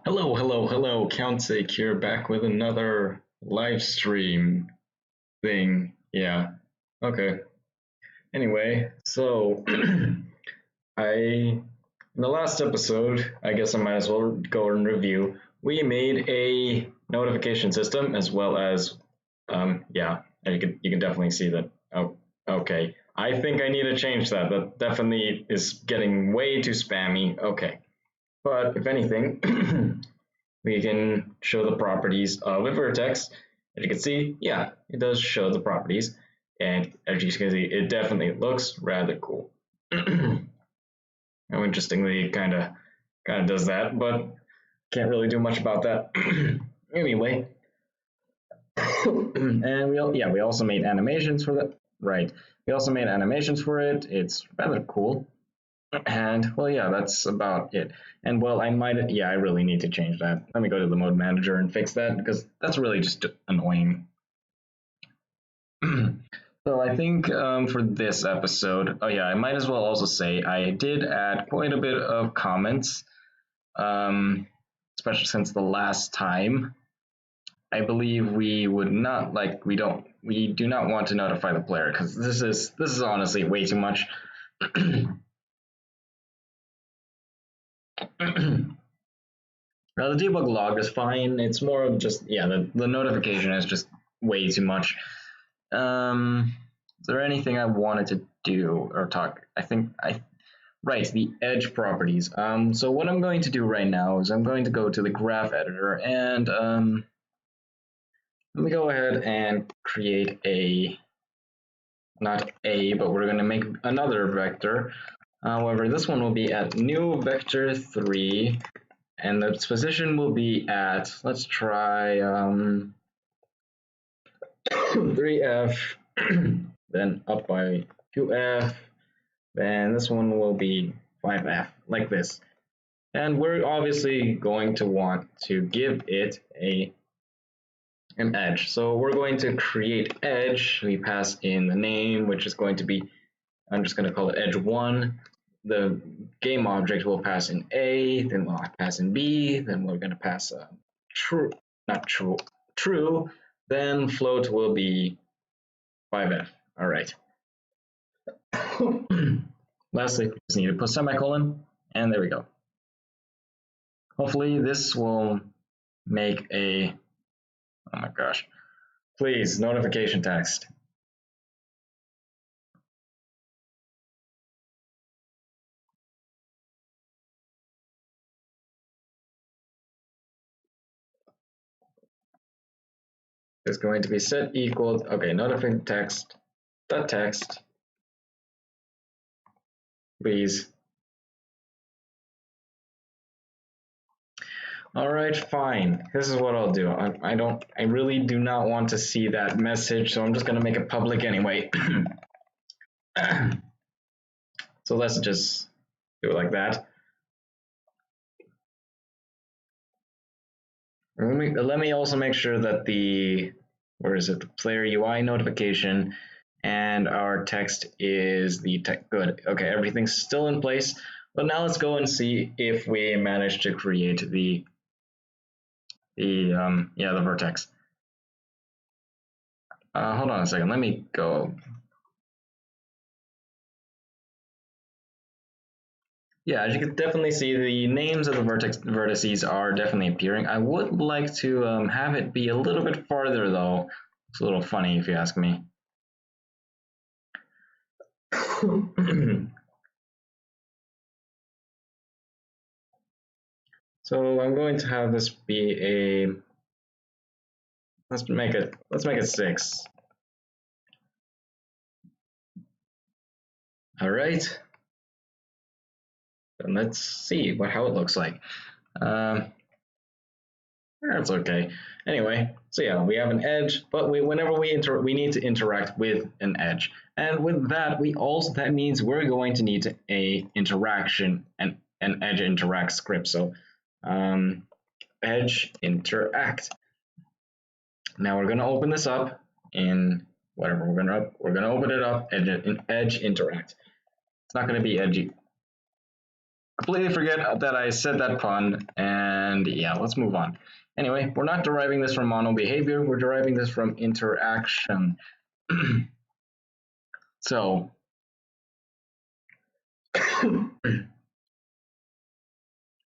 Hello, hello, hello. Countsake here, back with another live stream thing. Yeah. Okay. Anyway, so I in the last episode, I guess I might as well go and review. We made a notification system as well as yeah, and you can definitely see that. Oh, okay. I think I need to change that. That definitely is getting way too spammy. Okay. But if anything, we can show the properties of a vertex. As you can see, yeah, it does show the properties. And as you can see, it definitely looks rather cool. How interestingly, it kind of does that, but can't really do much about that. Anyway, and we also made animations for that. Right, we also made animations for it. It's rather cool. And well, yeah, that's about it. And well, I really need to change that. Let me go to the mode manager and fix that because that's really just annoying. So I think for this episode, oh yeah, I might as well also say I did add quite a bit of comments, especially since the last time. I believe we would not we do not want to notify the player because this is honestly way too much. Now the debug log is fine. It's more of just the notification is just way too much. Is there anything I wanted to do or talk? Right, the edge properties. So what I'm going to do right now is I'm going to go to the graph editor and let me go ahead and create not but we're going to make another vector. However, this one will be at new vector 3. And its position will be at, let's try 3F, then up by 2F, then this one will be 5F, like this. And we're obviously going to want to give it an edge. So we're going to create edge. We pass in the name, which is going to be, I'm just going to call it edge 1. The game object will pass in A, then we'll pass in B, then we're going to pass true, then float will be 5F. All right. Lastly, we just need to put semicolon, and there we go. Hopefully this will make oh my gosh, please, notification text. Is going to be set equal, okay, notification text, dot text, please. All right, fine. This is what I'll do. I really do not want to see that message, so I'm just going to make it public anyway. So let's just do it like that. Let me also make sure that the player UI notification and our text is the text. Good. Okay, everything's still in place. But now let's go and see if we managed to create the vertex. Hold on a second. Let me go. Yeah, as you can definitely see, the names of the vertices are definitely appearing. I would like to have it be a little bit farther, though. It's a little funny, if you ask me. So I'm going to have this be a. Let's make it 6. All right. And let's see how it looks like. That's okay. Anyway, so yeah, we have an edge, but whenever we need to interact with an edge, and with that that means we're going to need a interaction and an edge interact script. So edge interact. Now we're going to open this up in whatever we're going to open it up edge interact. It's not going to be edgy. completely forget that I said that pun, and yeah, let's move on. Anyway, we're not deriving this from mono behavior, we're deriving this from interaction. So,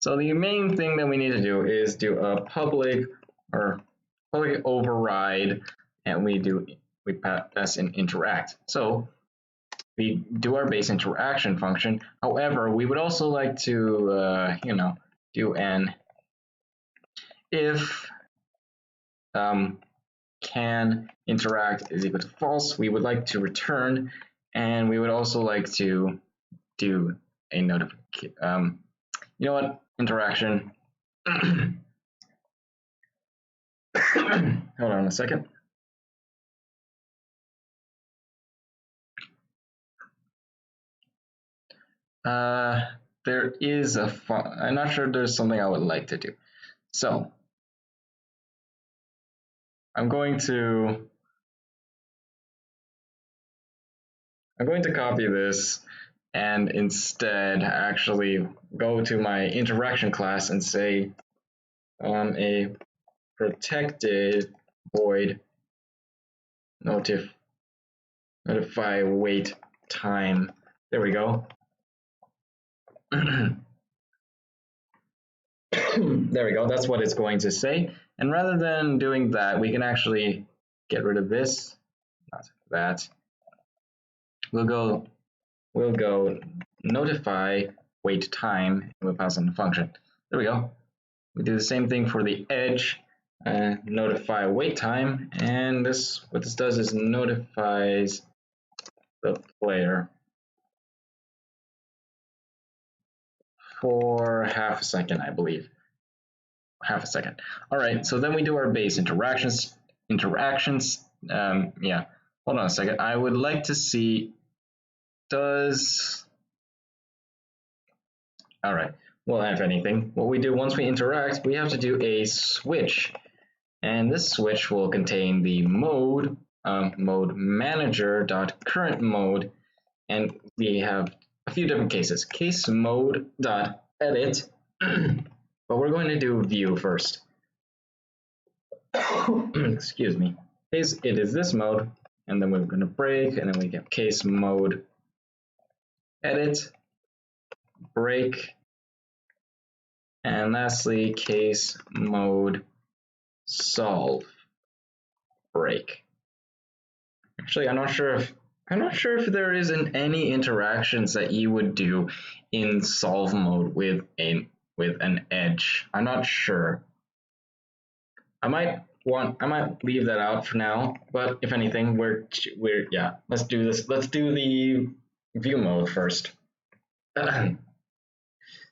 so the main thing that we need to do is do a public override, and we pass in interact. So we do our base interaction function. However, we would also like to do an if can interact is equal to false. We would like to return, and we would also like to do a notification. You know what? Interaction. Hold on a second. There is I'm not sure there's something I would like to do. So I'm going to copy this and instead actually go to my interaction class and say a protected void notify wait time. There we go. There we go. That's what it's going to say. And rather than doing that, we can actually get rid of this. Not that. We'll go notify wait time, and we'll pass on the function. There we go. We do the same thing for the edge, notify wait time, and what this does is notifies the player for half a second, I believe. Half a second. All right, so then we do our base interactions. Yeah, hold on a second. I would like to see, all right, well, if anything, what we do once we interact, we have to do a switch. And this switch will contain the mode manager.current mode, and we have a few different cases. Case mode.edit, but we're going to do view first. Excuse me. Case it is this mode, and then we're going to break, and then we get case mode edit, break, and lastly case mode solve break. Actually, I'm not sure if there isn't any interactions that you would do in solve mode with an edge. I'm not sure. I might leave that out for now, but if anything, let's do this. Let's do the view mode first.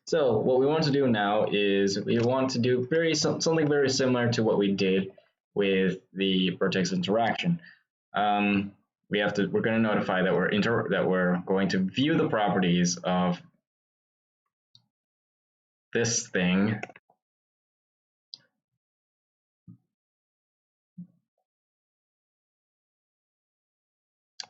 So what we want to do now is we want to do something very similar to what we did with the vertex interaction. We're going to notify that we're going to view the properties of this thing.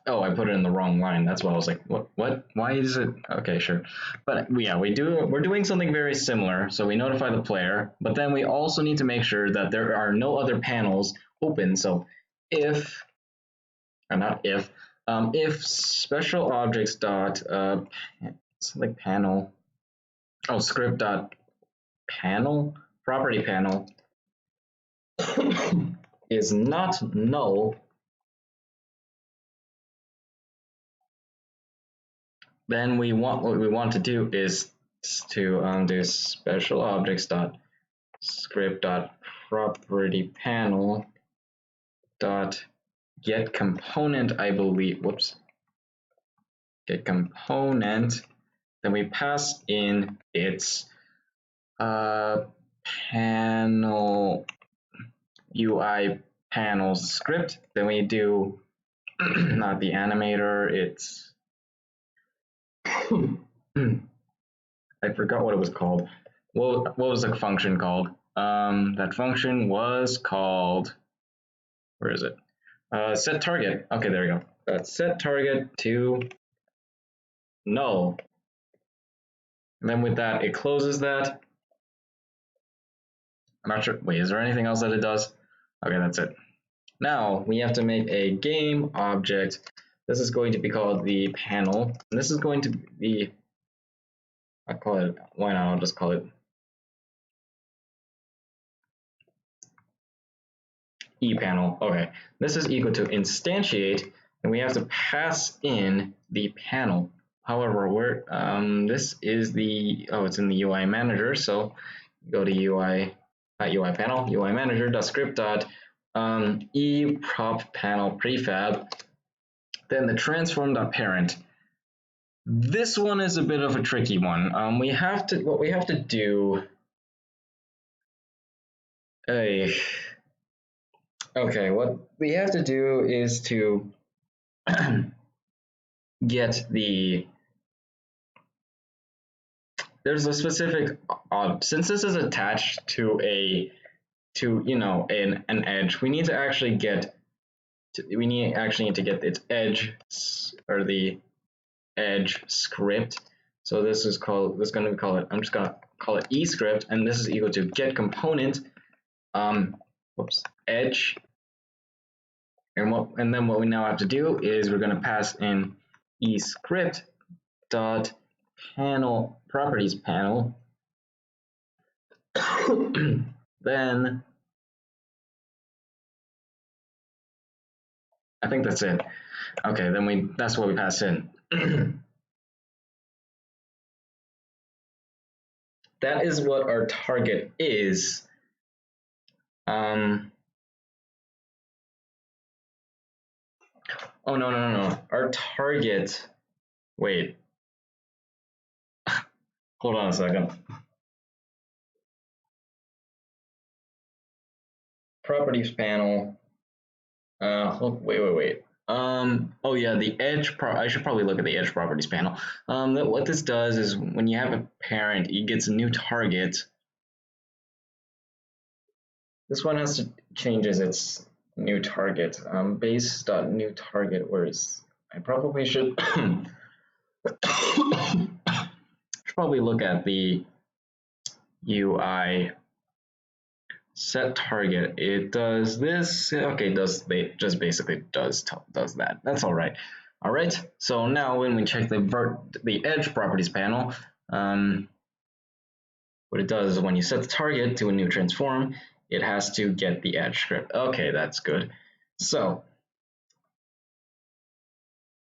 Oh, I put it in the wrong line. That's why I was like, what? Why is it? Okay, sure. But yeah, we're doing something very similar. So we notify the player, but then we also need to make sure that there are no other panels open. So if special objects dot something panel, script dot panel property panel is not null, then what we want to do is to do special objects dot script dot property panel dot get component, I believe. Whoops. Get component. Then we pass in its panel UI panel script. Then we do not the animator. It's I forgot what it was called. What was the function called? That function was called, where is it? Set target. Okay, there we go. Set target to null. And then with that, it closes that. I'm not sure. Wait, is there anything else that it does? Okay, that's it. Now we have to make a game object. This is going to be called the panel. And this is going to be, I call it, why not? I'll just call it ePanel. Okay, this is equal to instantiate, and we have to pass in the panel. However, this is the, it's in the UI manager, so go to UI, UI panel, UI manager.script eProp panel prefab, then the transform.parent. This one is a bit of a tricky one. What we have to do, okay, what we have to do is to get the, there's a specific, since this is attached to an edge, we need to actually get, need to get its edge, or the edge script. So this is going to be called, I'm just going to call it eScript, and this is equal to get component, edge, and then what we now have to do is we're going to pass in eScript dot panel properties panel. Then I think that's it. Okay, then that's what we pass in. That is what our target is. Oh no. Our target, wait. Hold on a second. Properties panel. Wait. Oh yeah, the edge. I should probably look at the edge properties panel. What this does is when you have a parent, it gets a new target. This one has to changes its new target. Base.new target. Whereas I probably should probably look at the UI set target. It does this. Okay, just basically does that. That's all right. All right. So now when we check the edge properties panel, what it does is when you set the target to a new transform, it has to get the edge script. Okay, that's good. So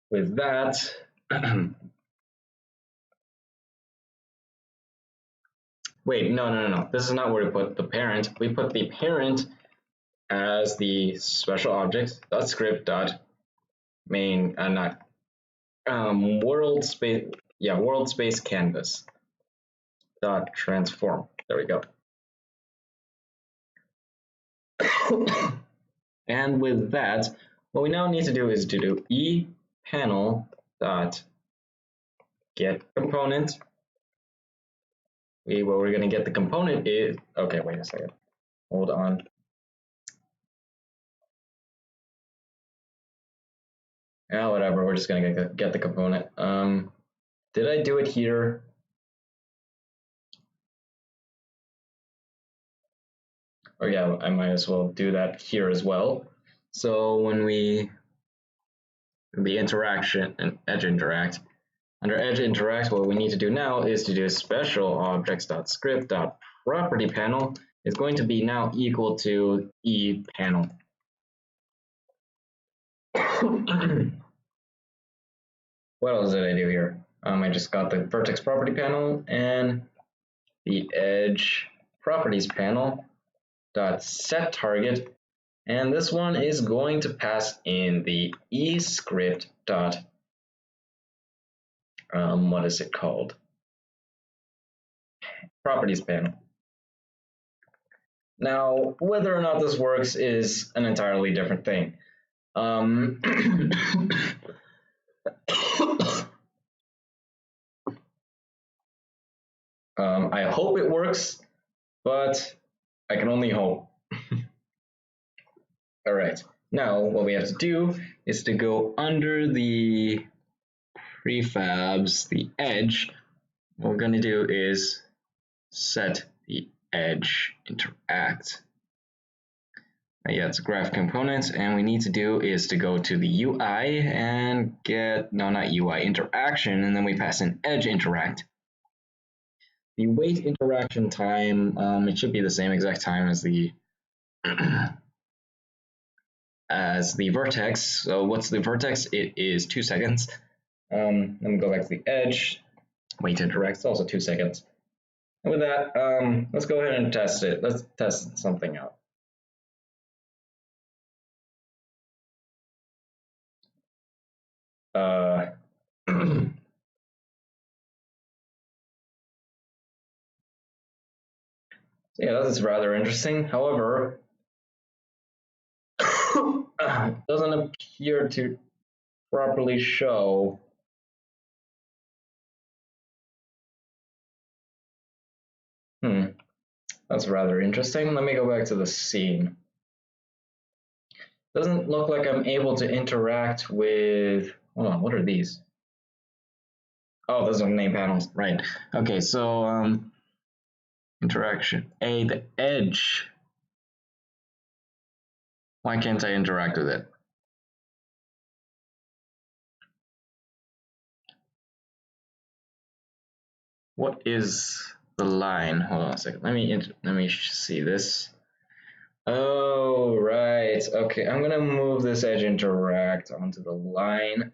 with that, wait, no. This is not where we put the parent. We put the parent as the special object .script .main not world space canvas .transform. There we go. And with that, what we now need to do is to do ePanel get component. What we're going to get the component is, okay, wait a second. Hold on. Yeah, whatever. We're just going to get the component. Did I do it here? Oh yeah, I might as well do that here as well. So when the interaction and edge interact, under edge interact, what we need to do now is to do special objects.script.property panel is going to be now equal to ePanel. What else did I do here? I just got the vertex property panel and the edge properties panel dot set target, and this one is going to pass in the eScript dot what is it called? Properties panel. Now, whether or not this works is an entirely different thing. I hope it works, but I can only hope. All right, now what we have to do is to go under the prefabs, the edge, what we're going to do is set the edge interact. Yeah, it's a graph component, and we need to do is to go to the UI and get, no, not UI, interaction, and then we pass in edge interact. The wait interaction time, it should be the same exact time as the vertex. So what's the vertex? It is 2 seconds. Let me go back to the edge. Wait interact is also 2 seconds. And with that, let's go ahead and test it. Let's test something out. Yeah, that's rather interesting. However, it doesn't appear to properly show that's rather interesting. Let me go back to the scene. Doesn't look like I'm able to interact with, hold on, what are these? Oh, those are name panels, right. Okay, so interaction. The edge. Why can't I interact with it? What is the line? Hold on a second. Let me see this. Oh, right. Okay, I'm gonna move this edge interact onto the line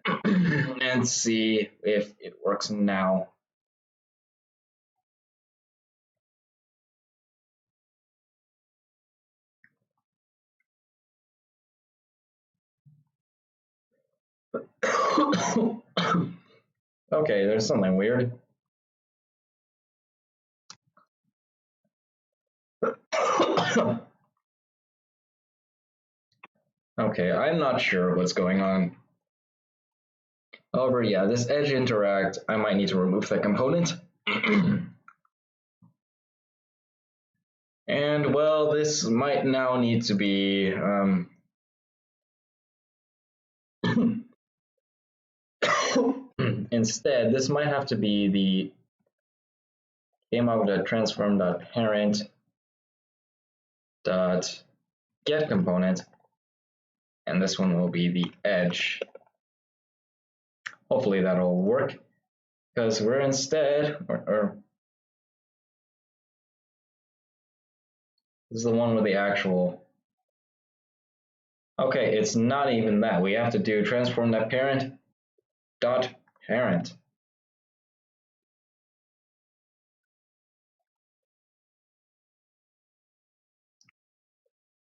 and see if it works now. Okay, there's something weird. Okay, I'm not sure what's going on. However, yeah, this edge interact, I might need to remove that component. And well, this might now need to be instead, this might have to be the game.transform.parent dot get component, and this one will be the edge. Hopefully that'll work, because we're instead, or this is the one with the actual. Okay, it's not even that. We have to do transform.parent dot parent.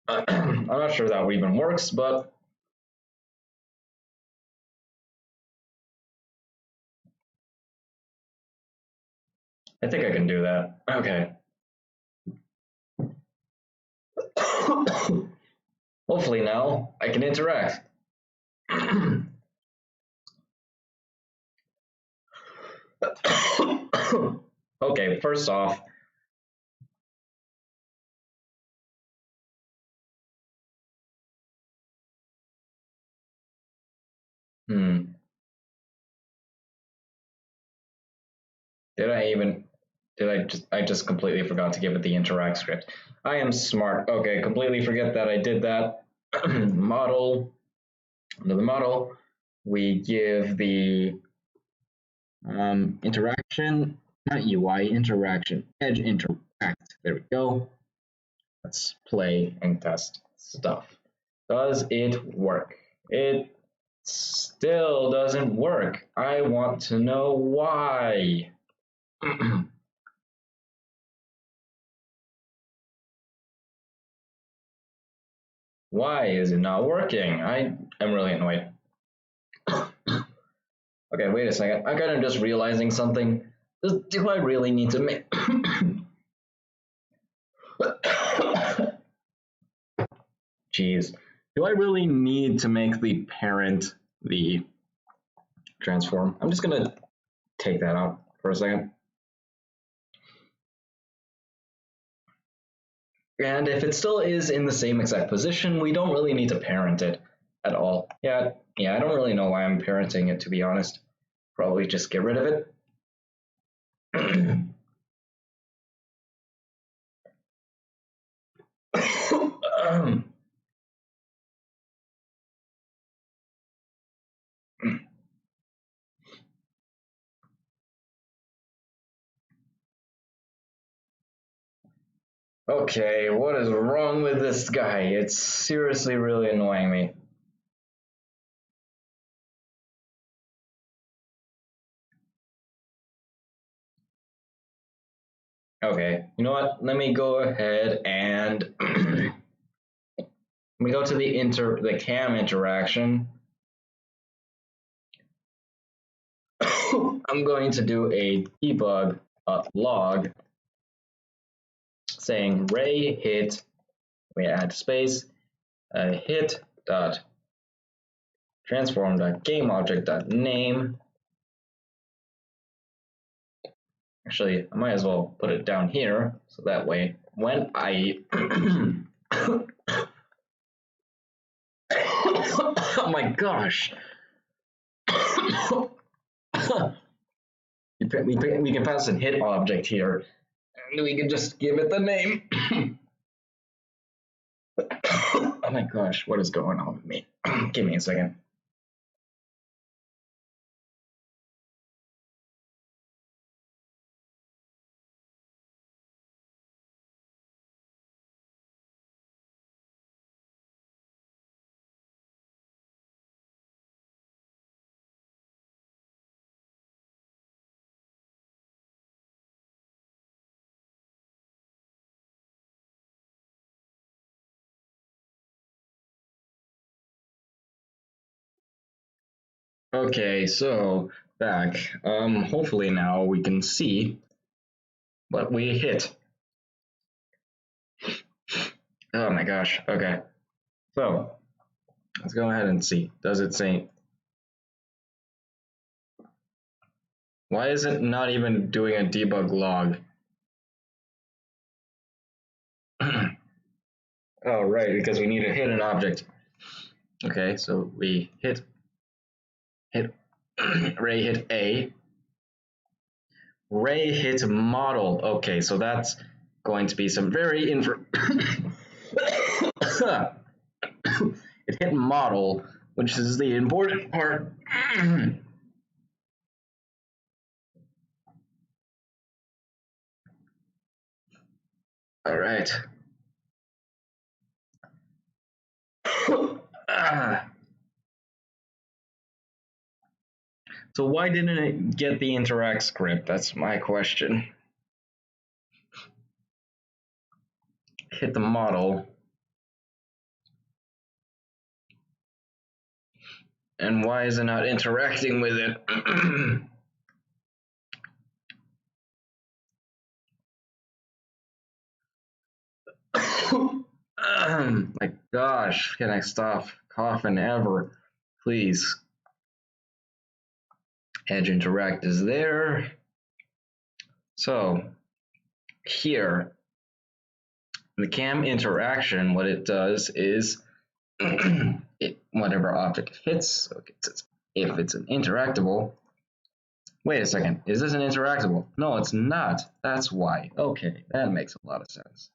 I'm not sure that even works, but I think I can do that. Okay. Hopefully now I can interact. Okay, first off, I just completely forgot to give it the interact script. I am smart. Okay, completely forget that I did that. Model, under the model, we give the interaction, not UI, interaction, edge interact. There we go. Let's play and test stuff. Does it work? It still doesn't work. I want to know why. Why is it not working? I am really annoyed. Okay, wait a second. I'm kind of just realizing something. Do I really need to make... Jeez. Do I really need to make the parent the transform? I'm just going to take that out for a second. And if it still is in the same exact position, we don't really need to parent it at all. Yeah, I don't really know why I'm parenting it, to be honest. Probably just get rid of it. Okay, what is wrong with this guy? It's seriously really annoying me. Okay, you know what? Let me go ahead and let me go to the cam interaction. I'm going to do a debug log saying ray hit. We add space hit dot transform dot game object dot name. Actually, I might as well put it down here so that way when I oh my gosh. we can pass a hit object here and we can just give it the name. Oh my gosh, what is going on with me? Give me a second. Okay, so back. Hopefully now we can see what we hit. Oh my gosh. Okay. So let's go ahead and see. Does it say? Why is it not even doing a debug log? Oh, right, because we need to hit an object. Okay, so we hit Ray hit A. Ray hit model. Okay, so that's going to be some very it hit model, which is the important part. All right. So why didn't it get the interact script? That's my question. Hit the model. And why is it not interacting with it? My gosh, can I stop coughing ever? Please. Edge interact is there. So here, the cam interaction, what it does is whatever object it hits, so if it's an interactable. Wait a second, is this an interactable? No, it's not. That's why. Okay, that makes a lot of sense.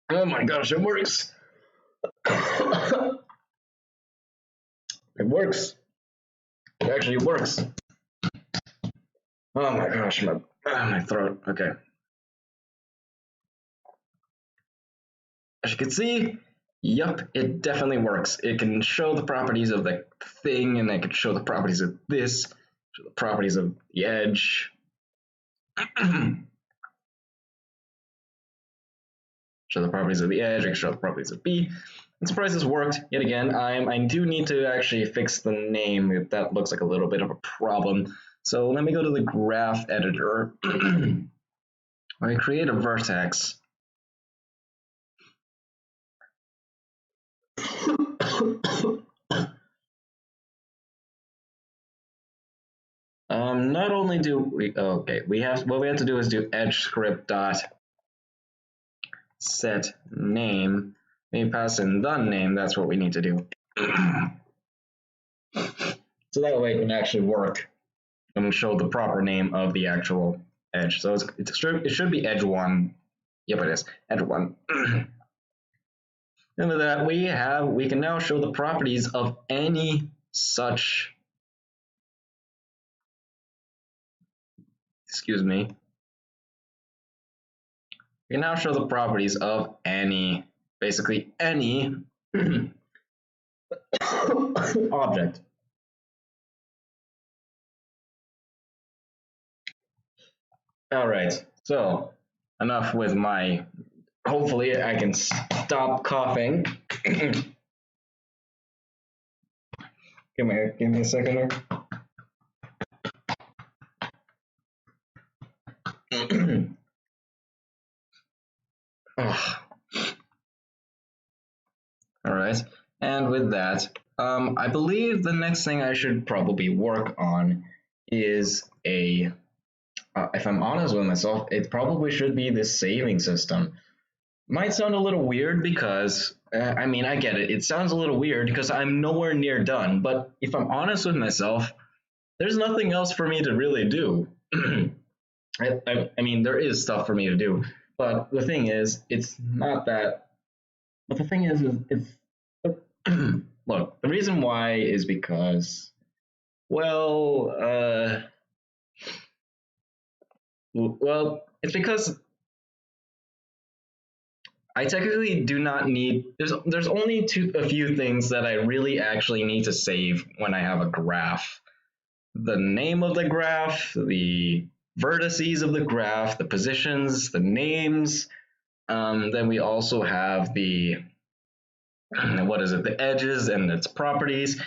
Oh my gosh, it works. It works. It actually works. Oh my gosh, my throat. Okay. As you can see, yup, it definitely works. It can show the properties of the thing, and it can show the properties of this, show the properties of the edge. Show the properties of the edge, I can show the properties of B. I'm surprised this worked yet again. I do need to actually fix the name if that looks like a little bit of a problem. So let me go to the graph editor. I create a vertex. Not only do we, okay, what we have to do is do edge script dot set name. Maybe pass in the name, that's what we need to do. So that way it can actually work and show the proper name of the actual edge. So it should be edge 1. Yep, it is edge 1. And with that, we can now show the properties of any such, excuse me, we can now show the properties of any, basically any object. All right, so enough with my, hopefully I can stop coughing. Give me a second here. All right, and with that, I believe the next thing I should probably work on is a, if I'm honest with myself, it probably should be this saving system. Might sound a little weird because, I mean, I get it. It sounds a little weird because I'm nowhere near done, but if I'm honest with myself, there's nothing else for me to really do. I mean, there is stuff for me to do, but the thing is, it's not that. But the thing is it's look. The reason why is because, well, it's because I technically do not need. There's only a few things that I really actually need to save when I have a graph. The name of the graph, the vertices of the graph, the positions, the names. Then we also have the the edges and its properties,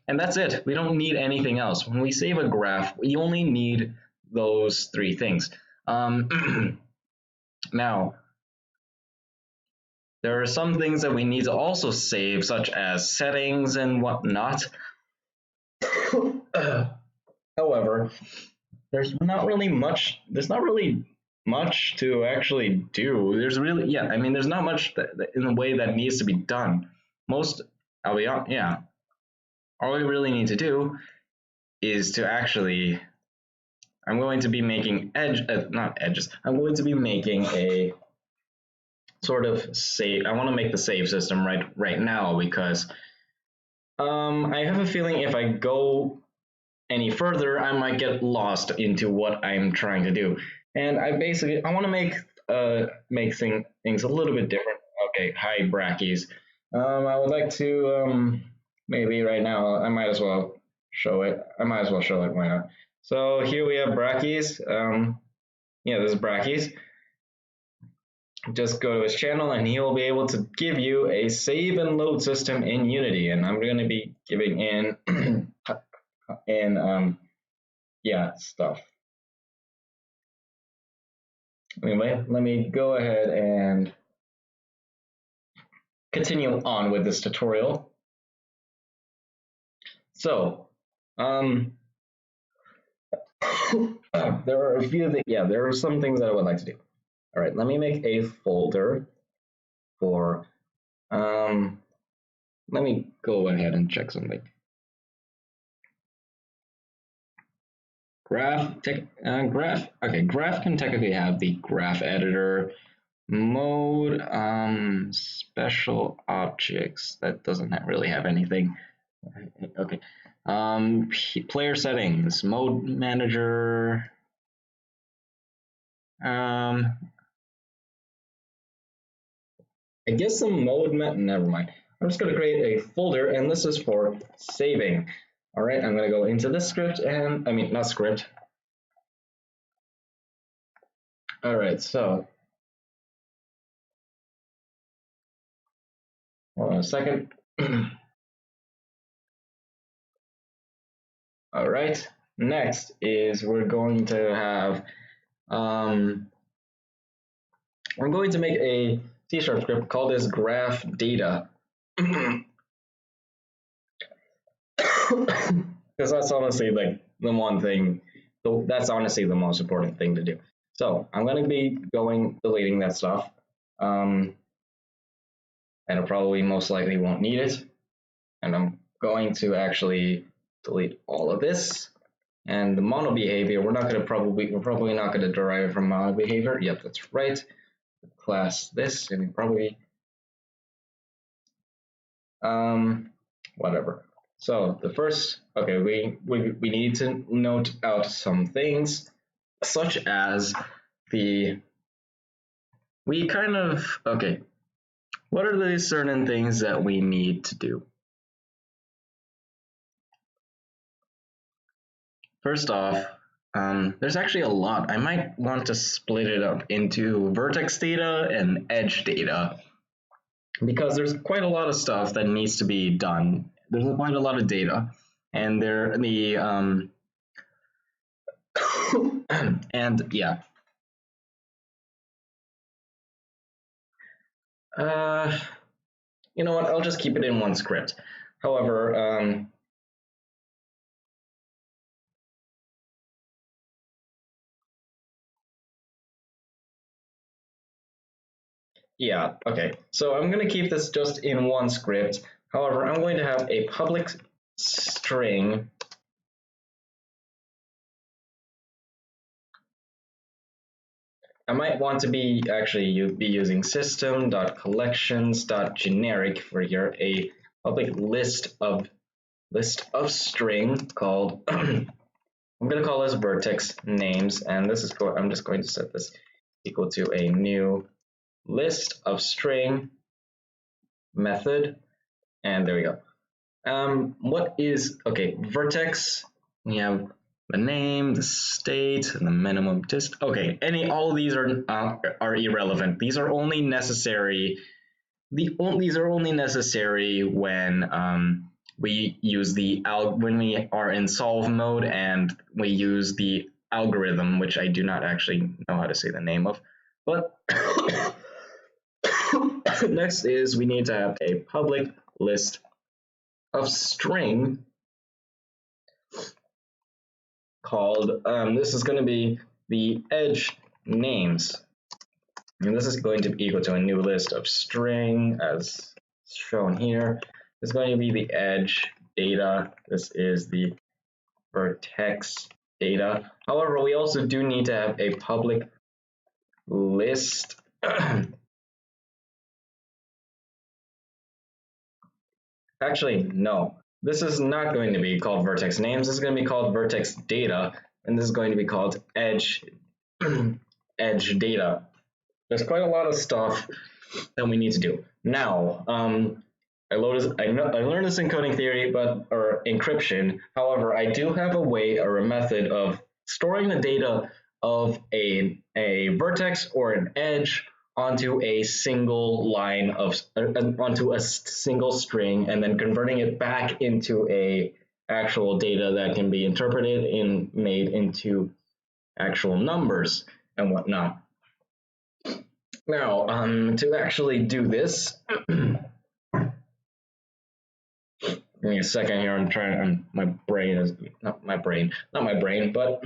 and that's it. We don't need anything else. When we save a graph, we only need those 3 things. Now, there are some things that we need to also save, such as settings and whatnot. However, there's not really much to actually do. There's not much in the way that needs to be done. All we really need to do is to actually, I'm going to be making not edges. I'm going to be making a sort of save. I want to make the save system right now because I have a feeling if I go any further, I might get lost into what I'm trying to do. And I want to make things a little bit different. Okay, hi Brackeys. I would like to maybe right now I might as well show it. Why not? So here we have Brackeys. This is Brackeys. Just go to his channel and he will be able to give you a save and load system in Unity. And I'm going to be giving in stuff. Anyway, let me go ahead and continue on with this tutorial. So, there are there are some things that I would like to do. All right, let me make a folder for, let me go ahead and check something. Graph can technically have the graph editor mode, special objects. That doesn't really have anything. Okay. Player settings, mode manager. I guess the never mind. I'm just going to create a folder, and this is for saving. All right, I'm going to go into this script, and not script. All right, so hold on a second. All right, next is we're going to have, I'm going to make a C# script called this GraphData. Because that's honestly like the one thing, that's honestly the most important thing to do. So I'm going to be deleting that stuff. And I probably most likely won't need it. And I'm going to actually delete all of this. And the mono behavior, we're probably not going to derive it from mono behavior. Yep, that's right. Class this, and probably whatever. So the first, okay, we need to note out some things, such as okay, what are the certain things that we need to do? First off, there's actually a lot. I might want to split it up into vertex data and edge data, because there's quite a lot of stuff that needs to be done. There's quite a lot of data, and and yeah. You know what? I'll just keep it in one script. However, yeah, okay. So I'm going to keep this just in one script. However, I'm going to have a public string I might want to be using system.collections.generic for here a public list of string called I'm going to call this vertex names, and this is I'm just going to set this equal to a new list of string method, and there we go. Vertex, we have the name, the state, and the minimum distance. Okay, all of these are irrelevant. These are only necessary. These are only necessary when we use when we are in solve mode and we use the algorithm, which I do not actually know how to say the name of. But next is we need to have a public list of string called, this is going to be the edge names. And this is going to be equal to a new list of string as shown here. It's going to be the edge data. This is the vertex data. However, we also do need to have a public list. Actually, no. This is not going to be called vertex names. This is going to be called vertex data, and this is going to be called edge edge data. There's quite a lot of stuff that we need to do. Now, I learned this in coding theory, or encryption. However, I do have a way or a method of storing the data of a vertex or an edge onto a single line onto a single string, and then converting it back into a actual data that can be interpreted and made into actual numbers and whatnot. Now, to actually do this, give me a second here. My brain is not my brain, but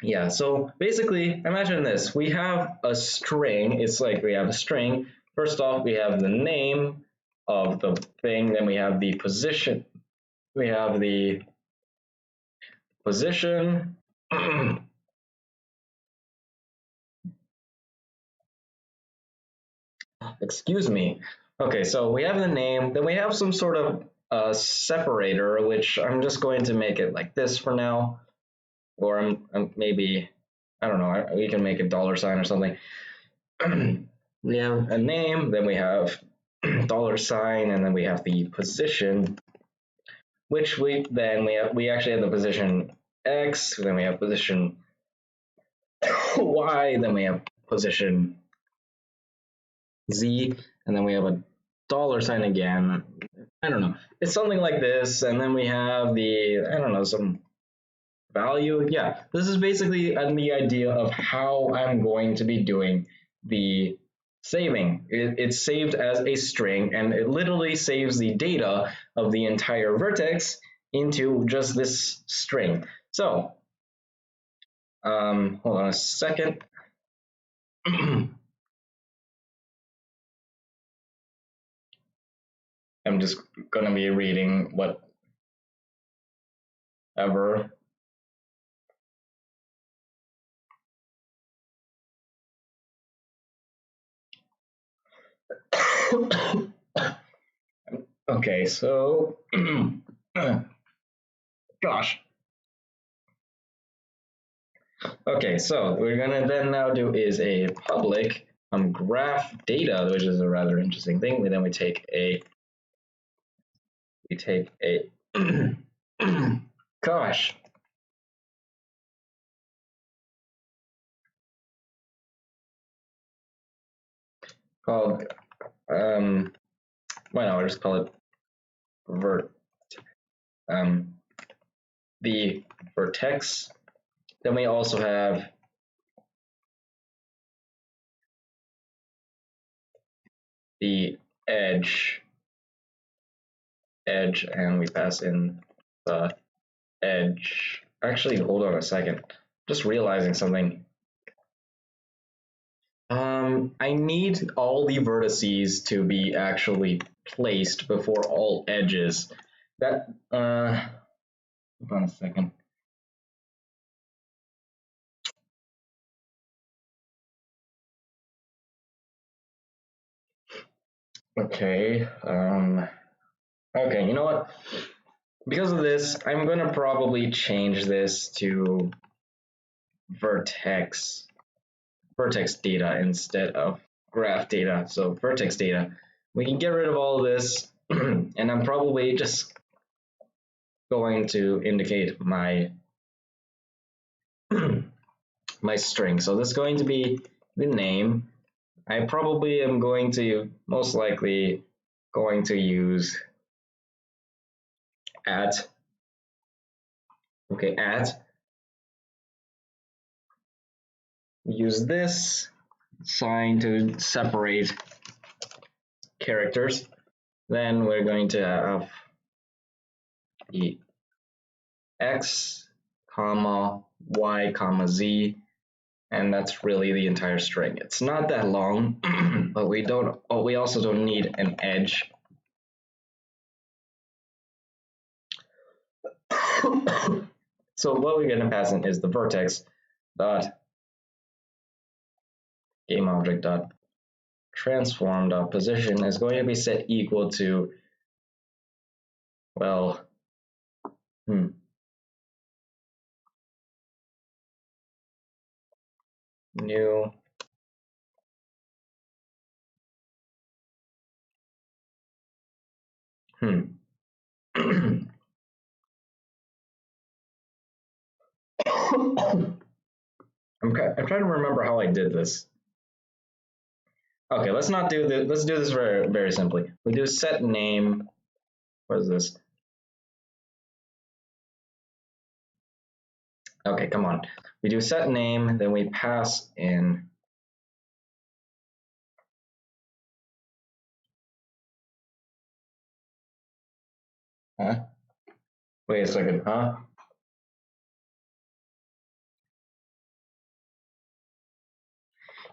yeah. So basically, imagine this: we have a string. It's like we have a string. First off, we have the name of the thing. Then we have the position. We have the position. Excuse me. Okay, so we have the name, then we have some sort of separator, which I'm just going to make it like this for now, or maybe, I don't know, we can make a $sign or something. We have a name, then we have $sign, and then we have the position, which we actually have the position X, then we have position Y, then we have position Z, and then we have a $sign again. I don't know. It's something like this, and then we have some value. Yeah, this is basically the idea of how I'm going to be doing the saving. It's saved as a string, and it literally saves the data of the entire vertex into just this string. So, hold on a second. I'm just going to be reading what ever. Okay, so gosh. Okay, so what we're gonna then now do is a public graph data, which is a rather interesting thing. Then we take a gosh. Called why not? I'll just call it the vertex. Then we also have the edge, and we pass in the edge. Actually, hold on a second. Just realizing something. I need all the vertices to be actually placed before all edges. That hold on a second. Okay. Okay, you know what? Because of this, I'm gonna probably change this to vertex data instead of graph data. So vertex data. We can get rid of all of this, and I'm probably just going to indicate my my string. So this is going to be the name. I probably am going to most likely going to use at. Okay, at. Use this sign to separate characters. Then we're going to have the x, comma, y, comma, z, and that's really the entire string. It's not that long, but we also don't need an edge. So what we're going to pass in is the vertex dot game object dot transform dot position is going to be set equal to, well, new I'm trying to remember how I did this. Okay, let's not do this. Let's do this very, very simply. We do set name. What is this? Okay, come on. We do set name, then we pass in Wait a second,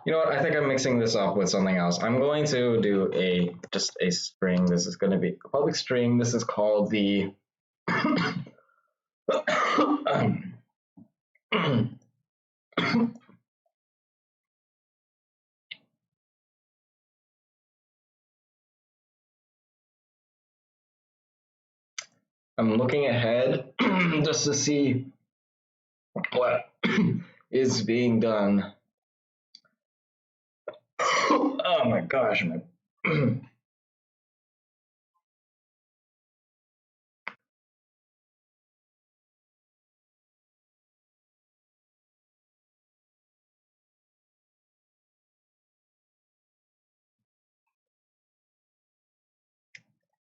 You know what? I think I'm mixing this up with something else. I'm going to do just a string. This is going to be a public string. This is called the I'm looking ahead just to see what is being done. Oh my gosh,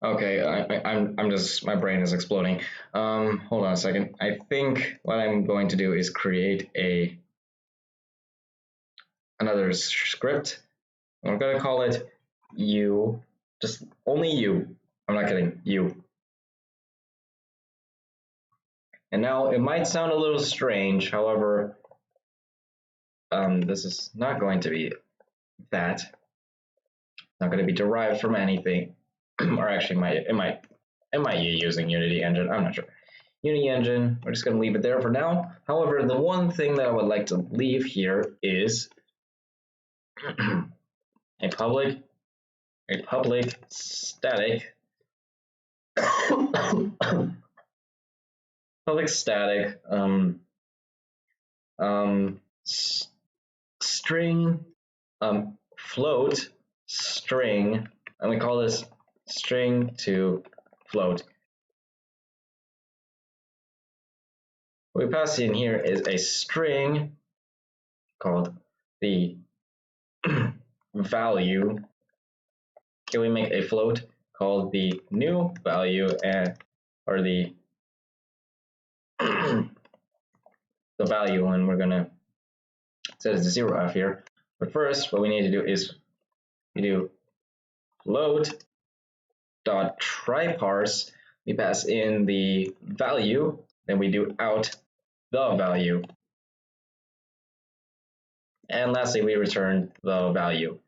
Okay, I'm just, my brain is exploding. Hold on a second. I think what I'm going to do is create another script. I'm going to call it you, just only you. I'm not kidding, you. And now it might sound a little strange, however, this is not going to be that. It's not going to be derived from anything, or actually, it might be using Unity engine. I'm not sure. Unity engine, we're just going to leave it there for now. However, the one thing that I would like to leave here is a public static public static string float string, and we call this string to float. What we pass in here is a string called the value. Can we make a float called the new value, and or the the value, and we're gonna set it to 0f here. But first, what we need to do is we do float dot try parse. We pass in the value, then we do out the value, and lastly we return the value.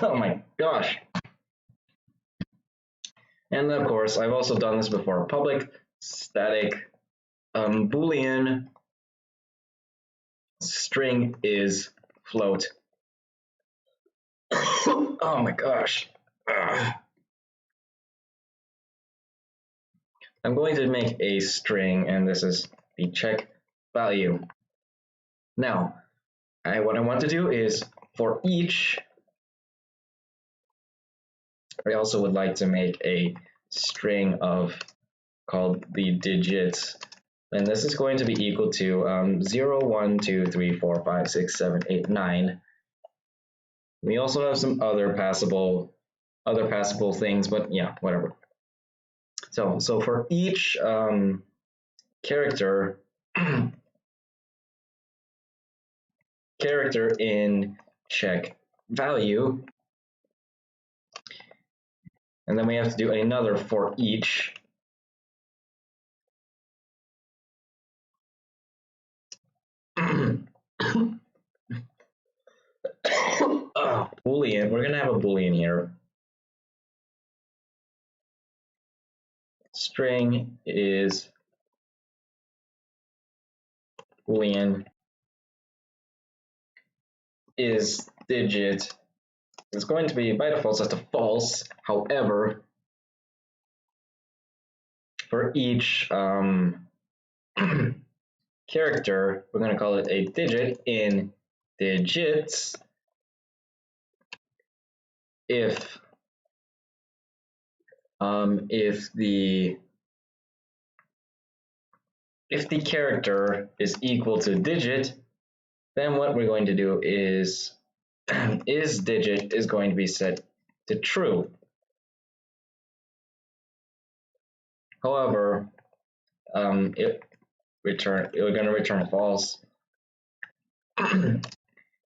Oh my gosh. And of course, I've also done this before. Public static Boolean string is float. Oh my gosh. I'm going to make a string, and this is the check value. Now, what I want to do is for each, I also would like to make a string of called the digits, and this is going to be equal to 0, 1, 2, 3, 4, 5, 6, 7, 8, 9. We also have some other passable things, but yeah, whatever. So for each character in check value, and then we have to do another for each Boolean. We're gonna have a Boolean here. String is Boolean is digit. It's going to be by default set to false. However, for each character, we're going to call it a digit in digits if the character is equal to digit, then what we're going to do is digit is going to be set to true. However, we're going to return false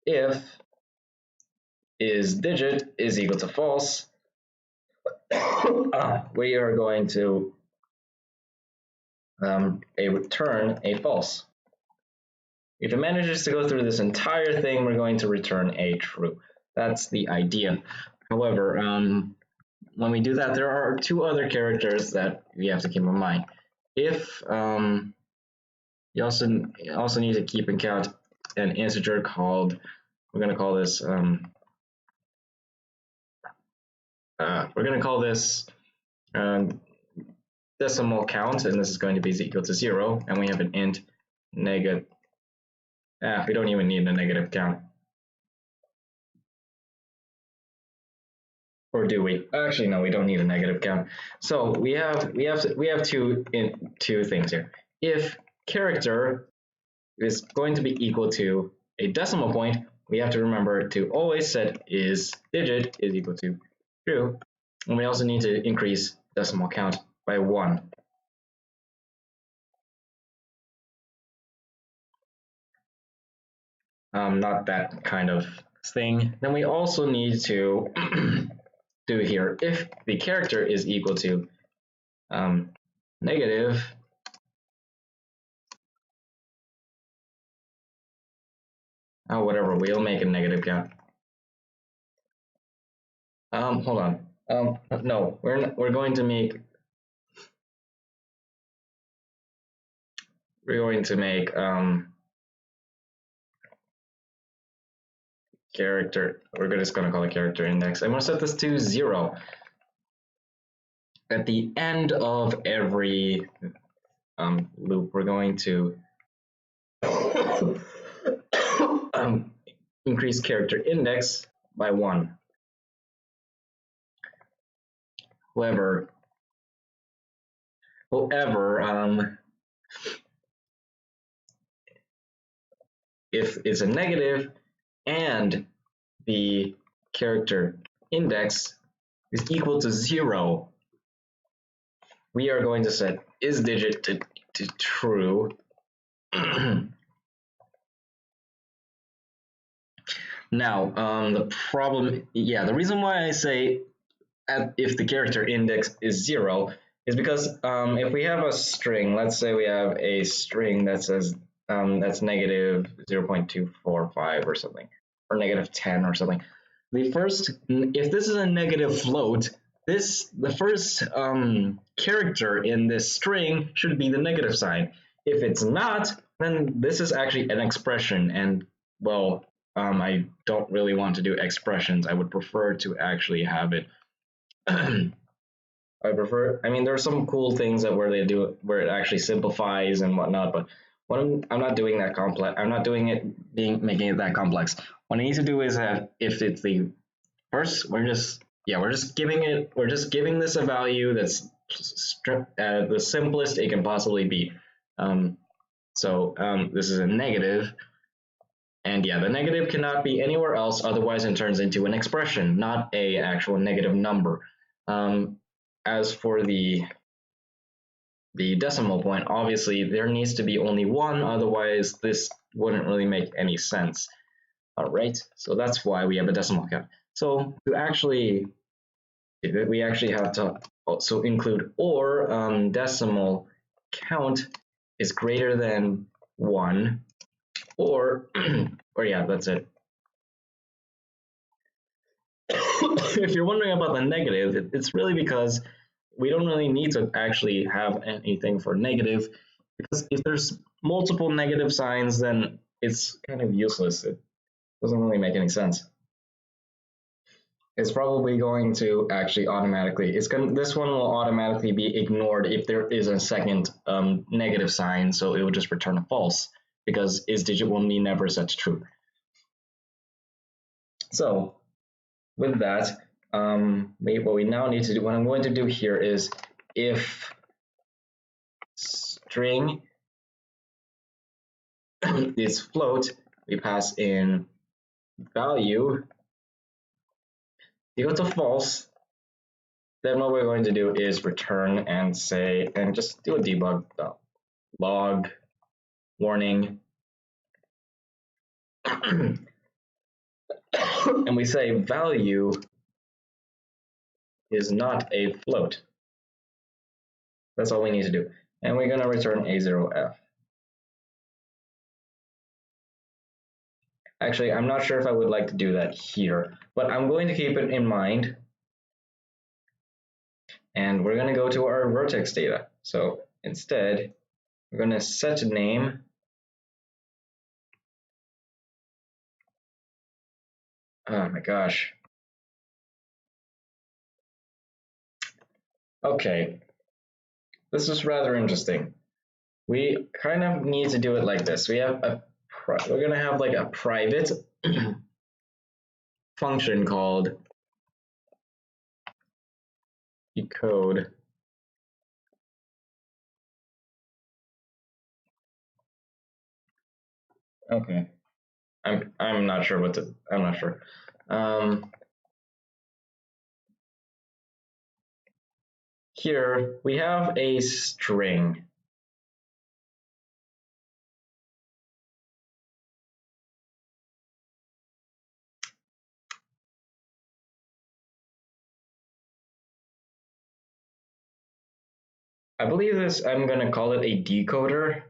if digit is equal to false. We are going to return a false. If it manages to go through this entire thing, we're going to return a true. That's the idea. However, when we do that, there are two other characters that we have to keep in mind. If you also need to keep in count an integer called, we're going to call this decimal count, and this is going to be equal to 0, and we have an int negative. We don't even need a negative count. Or do we? Actually, no, we don't need a negative count. So we have two things here. If character is going to be equal to a decimal point, we have to remember to always set is digit is equal to true, and we also need to increase decimal count by 1. Not that kind of thing. Then we also need to do here, if the character is equal to negative, . Oh, whatever. We'll make a negative count. Hold on. No, we're going to make character. We're just going to call it character index. I'm going to set this to 0. At the end of every loop, we're going to increase character index by 1. However, if it's a negative and the character index is equal to 0, we are going to set isDigit to true. Now, the reason why I say if the character index is 0 is because if we have a string, let's say we have a string that says that's negative 0.245 or something, or negative 10 or something. If this is a negative float, the first character in this string should be the negative sign. If it's not, then this is actually an expression, and well, I don't really want to do expressions. I would prefer to actually have it. I mean, there are some cool things that where it actually simplifies and whatnot, but I'm not doing that complex. I'm not doing it making it that complex. What I need to do is if it's the first, we're just giving this a value that's the simplest it can possibly be. This is a negative, and yeah, the negative cannot be anywhere else, otherwise it turns into an expression, not a actual negative number. As for the decimal point, obviously there needs to be only 1, otherwise this wouldn't really make any sense. All right, so that's why we have a decimal count. So we actually have to also include or decimal count is greater than 1, or yeah, that's it. If you're wondering about the negative, it's really because we don't really need to actually have anything for negative, because if there's multiple negative signs, then it's kind of useless. It doesn't really make any sense. It's probably going to actually this one will automatically be ignored if there is a second negative sign, so it will just return a false, because isDigit will be never set to true. So with that, what we now need to do, what I'm going to do here is if string is float, we pass in value equal to false, then what we're going to do is return and say, and just do a debug log warning, and we say value is not a float. That's all we need to do. And we're going to return A0F. Actually, I'm not sure if I would like to do that here, but I'm going to keep it in mind. And we're going to go to our vertex data. So instead, we're going to set name oh my gosh. Okay, this is rather interesting. We kind of need to do it like this. We're going to have like a private function called decode. Okay, I'm not sure what to. I'm not sure. Here we have a string. I believe I'm going to call it a decoder.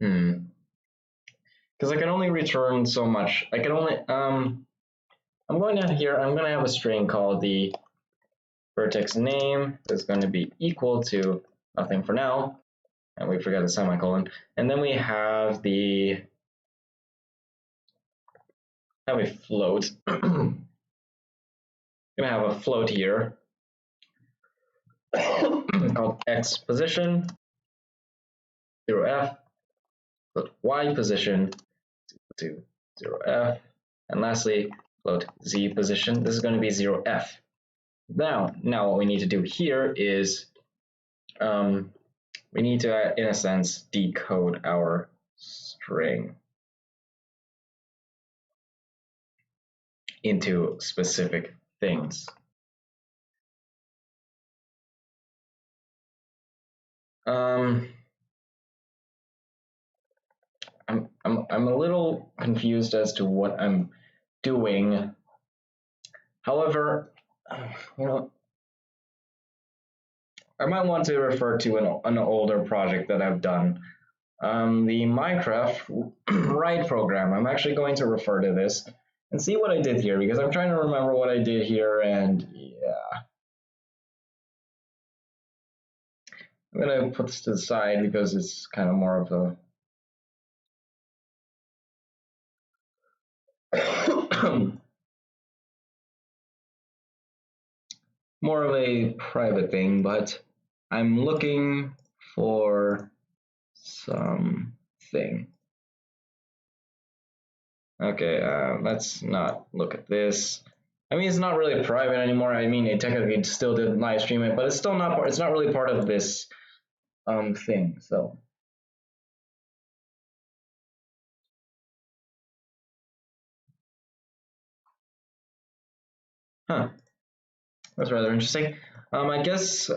Because I can only return so much. I can only I'm going to have a string called the vertex name that's going to be equal to nothing for now, and we forgot the semicolon. And then we have a float. I'm gonna have a float here called x position 0f, float y position to 0f, and lastly float z position. This is going to be 0f. Now what we need to do here is we need to, in a sense, decode our string into specific things. I'm a little confused as to what I'm doing. However, I might want to refer to an older project that I've done. The Minecraft write program. I'm actually going to refer to this and see what I did here, because I'm trying to remember what I did here, and yeah. I'm going to put this to the side because it's kind of more of a more of a private thing, but I'm looking for something. Okay, let's not look at this. I mean, it's not really private anymore. I mean, it technically still did live stream it, but it's still not. It's not really part of this thing. So. Huh. That's rather interesting. I guess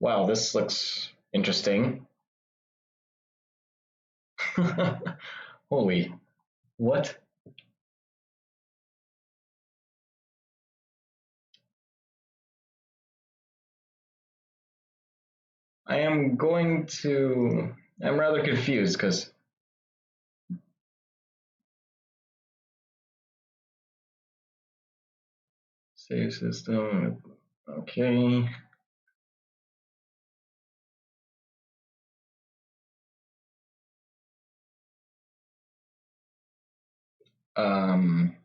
wow, this looks interesting. Holy, what? I'm rather confused because save system, okay. I'm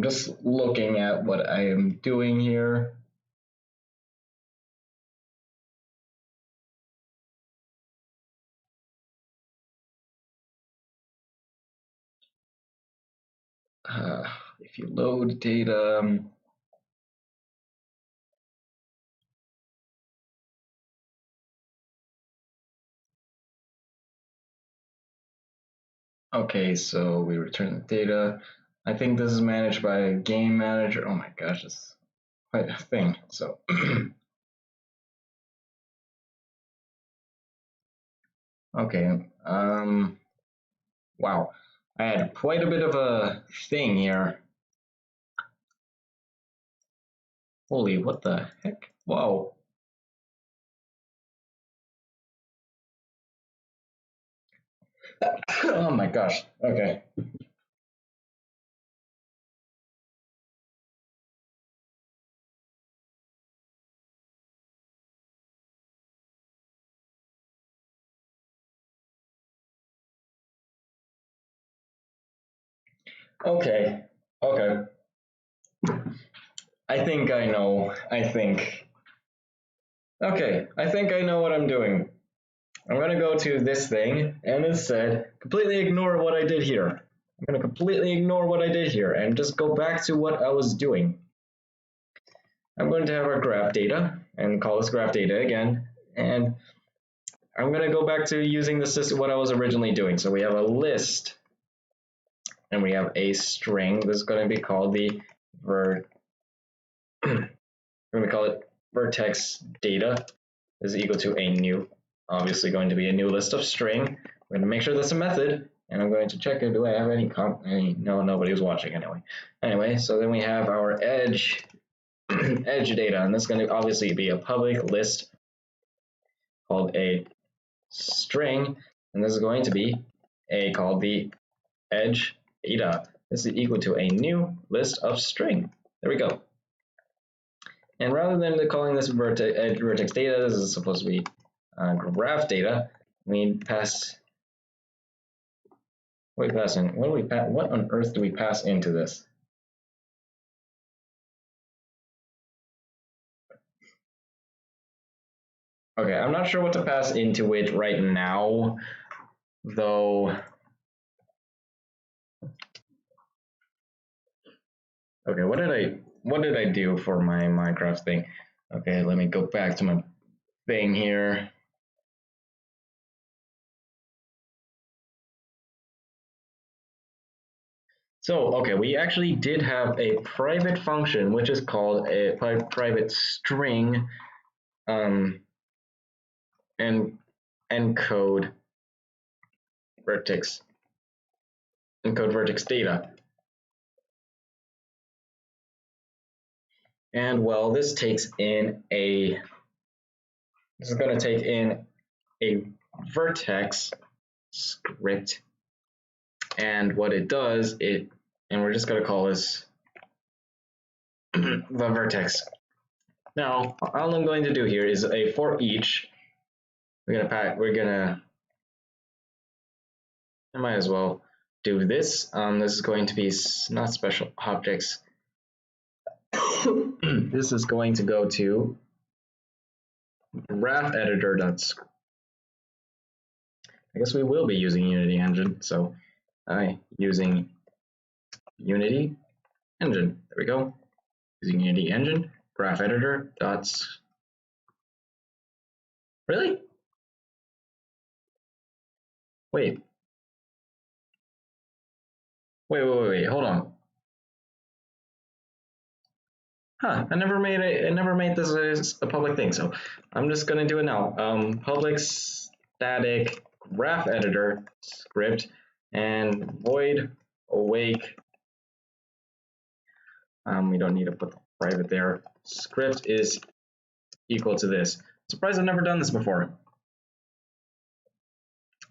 just looking at what I am doing here. If you load data, okay, so we return the data. I think this is managed by a game manager. Oh my gosh, it's quite a thing. So okay, wow, I had quite a bit of a thing here. Holy, what the heck? Whoa. Oh my gosh. Okay. Okay. Okay. I think I know. Okay, I think I know what I'm doing. I'm going to go to this thing and instead completely ignore what I did here. I'm going to completely ignore what I did here and just go back to what I was doing. I'm going to have our graph data and call this graph data again. And I'm going to go back to using the system, what I was originally doing. So we have a list and we have a string. This is going to be called the we're going to call it vertex data is equal to a new, obviously going to be a new list of string. We're going to make sure that's a method, and I'm going to check it. Do I have any no, nobody was watching anyway. So then we have our edge data, and this is going to obviously be a public list called a string, and this is going to be called the edge data. This is equal to a new list of string. There we go. And rather than calling this vertex data, this is supposed to be graph data. We pass. What do we pass in? What on earth do we pass into this? Okay, I'm not sure what to pass into it right now, though. Okay, what did I do for my Minecraft thing? Okay, let me go back to my thing here. So, okay, we actually did have a private function, which is called a private string, and encode vertex data. And well, this is going to take in a vertex script, and what it does, and we're just going to call this the vertex. Now, all I'm going to do here is a for each. I might as well do this. This is going to be not special objects. This is going to go to GraphEditor.script. I guess we will be using Unity Engine, so using Unity Engine. There we go. Using Unity Engine, GraphEditor. Really? Wait, hold on. Huh, I never made this a public thing, so I'm just gonna do it now. Public static graph editor script and void awake. We don't need to put the private there. Script is equal to this. Surprised I've never done this before.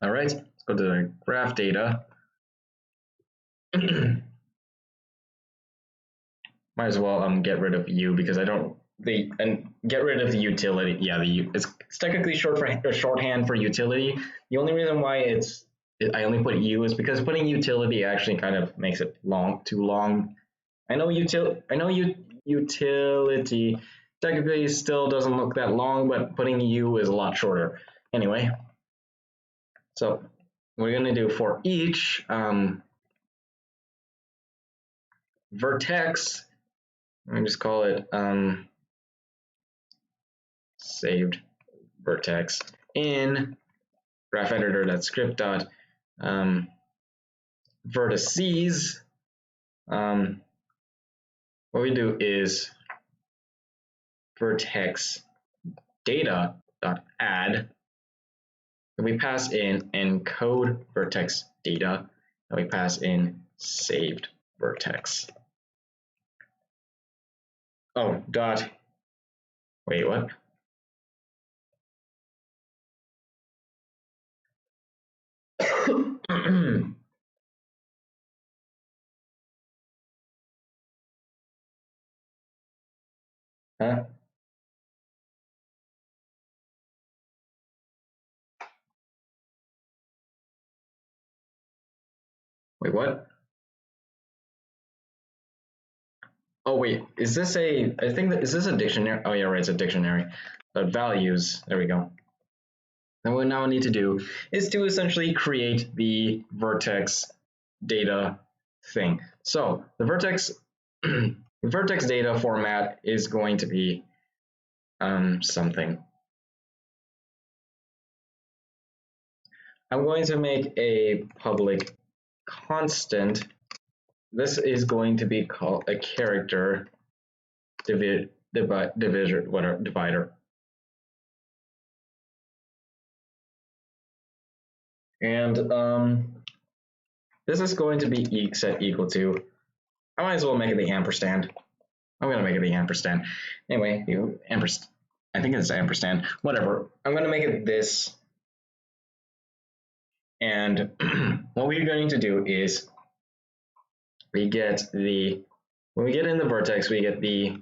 All right, let's go to the graph data. Might as well get rid of u because I don't and get rid of the utility. Yeah, it's technically shorthand for utility. The only reason why I only put u is because putting utility actually kind of makes it too long. I know utility technically still doesn't look that long, but putting u is a lot shorter. Anyway, so we're gonna do for each vertex. Let me just call it saved vertex in GraphEditor.script dot vertices. What we do is vertex data dot add. And we pass in encode vertex data, and we pass in saved vertex. Oh, dot. Wait, what? Huh? Wait, what? Oh wait, is this a? I think that is this a dictionary? Oh yeah, right, it's a dictionary. But values. There we go. And what we now need to do is to essentially create the vertex data thing. So the vertex vertex data format is going to be something. I'm going to make a public constant. This is going to be called a character divider. And this is going to be set equal to, I might as well make it the ampersand. I'm going to make it the ampersand. Anyway, ampersand. I think it's ampersand. Whatever. I'm going to make it this. And what we're going to do is we get the, when we get in the vertex, we get the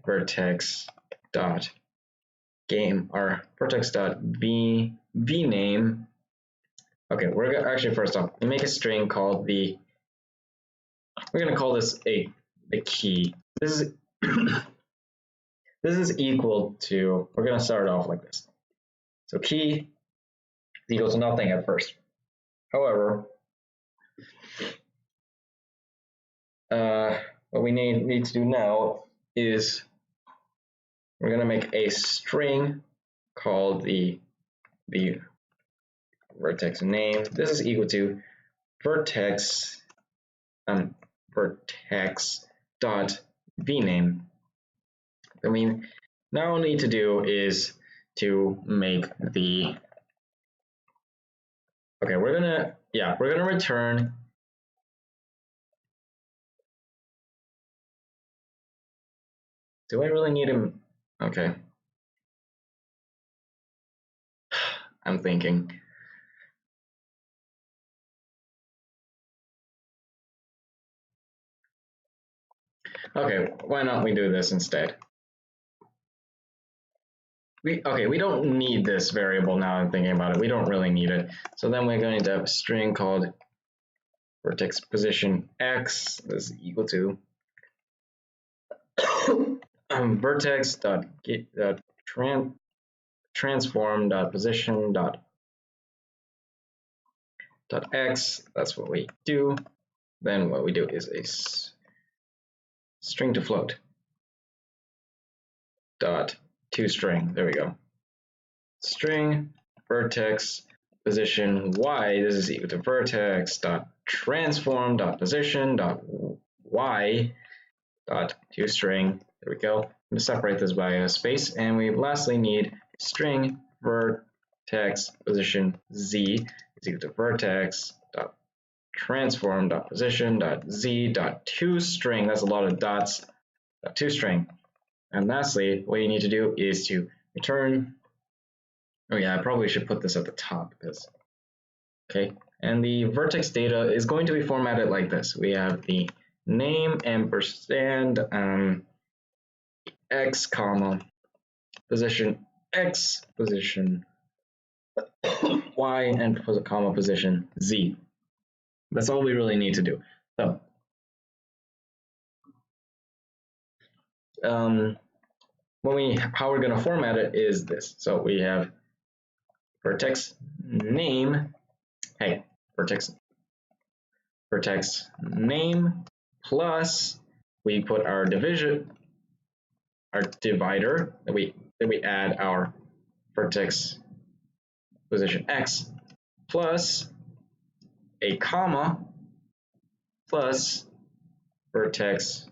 vertex dot game or vertex dot v name. Okay, we're gonna actually first off we make a string called the. We're gonna call this the key. This is this is equal to. We're gonna start off like this. So key is equal to nothing at first. However, what we need to do now is we're gonna make a string called the vertex name. This is equal to vertex dot vname. I mean, now all we need to do is to make the. Okay, we're gonna return. Do I really need him? Okay. I'm thinking. Okay, why not we do this instead? We don't need this variable now I'm thinking about it. We don't really need it. So then we're going to have a string called vertex position x is equal to vertex dot get dot transform dot position dot x. That's what we do. Then what we do is a string to float dot toString. There we go. String vertex position y. This is equal to vertex dot transform dot position dot y dot toString. There we go. I'm going to separate this by a space, and we lastly need string vertex position z is equal to vertex dot transform dot position dot z dot toString. That's a lot of dots. Dot toString. And lastly, what you need to do is to return. Oh yeah, I probably should put this at the top because. Okay, and the vertex data is going to be formatted like this. We have the name ampersand x comma position x position y and comma position z. That's all we really need to do. So how we're going to format it is this. So we have vertex name. Hey, vertex name plus we put our divider, then we add our vertex position x plus a comma plus vertex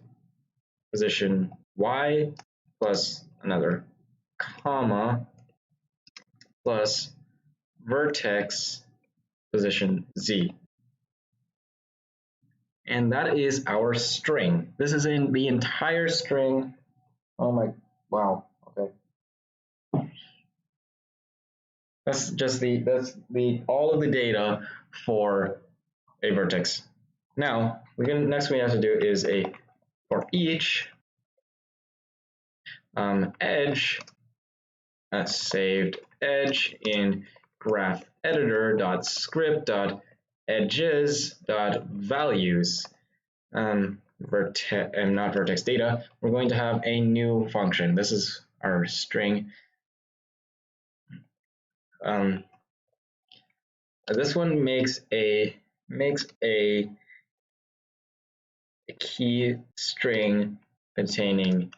position y plus another comma plus vertex position z. And that is our string. This is in the entire string. Oh my, wow, okay. That's all of the data for a vertex. Now, next we have to do is a for each edge, saved edge in graph editor.script.edges.values not vertex data. We're going to have a new function. This is our string. This one makes a key string containing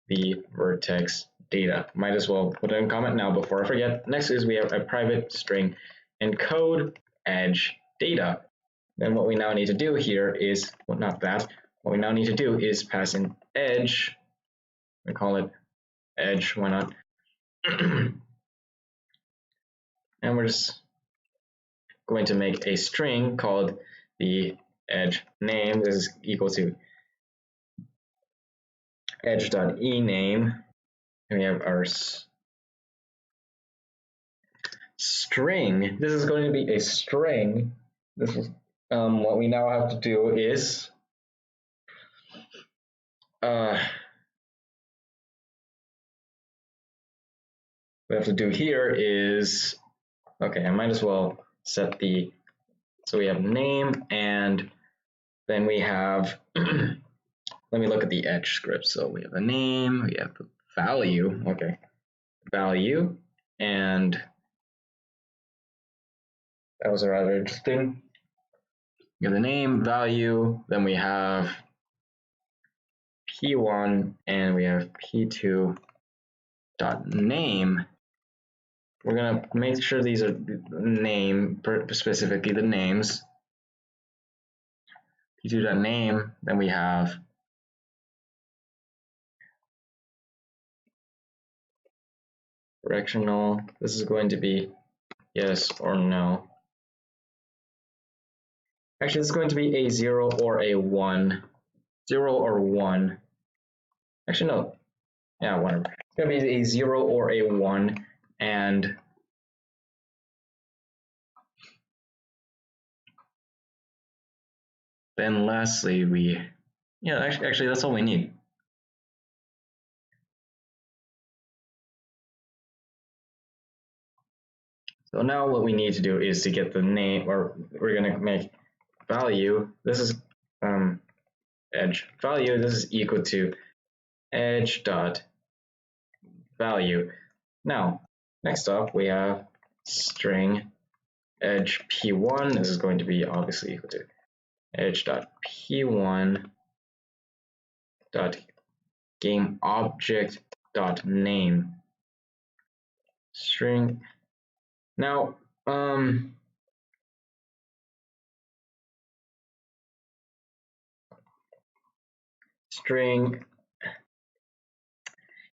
the vertex data. Might as well put it in comment now before I forget. Next is we have a private string encode edge data. Then what we now need to do here is, well, not that, what we now need to do is pass in edge, we call it edge, why not? And we're just going to make a string called the edge name. This is equal to edge.ename, and we have our string. This is going to be a string. This is what we now have to do is we have to do here is, okay, I might as well set the, so we have name, and then we have let me look at the edge script. So we have a name, we have the value, okay, value, and that was rather interesting. We have the name, value, then we have p1 and we have p2 dot name. We're gonna make sure these are name, specifically the names. p2 dot name, then we have directional. This is going to be yes or no. Actually, it's going to be a 0 or a 1. 0 or 1. Actually, no. Yeah, whatever. It's going to be a 0 or a 1. And then lastly, actually, that's all we need. So now what we need to do is to get the name, or we're going to make value. This is edge value. This is equal to edge dot value. Now, next up, we have string edge p1. This is going to be obviously equal to edge dot p1 dot game object dot name string. Now, string.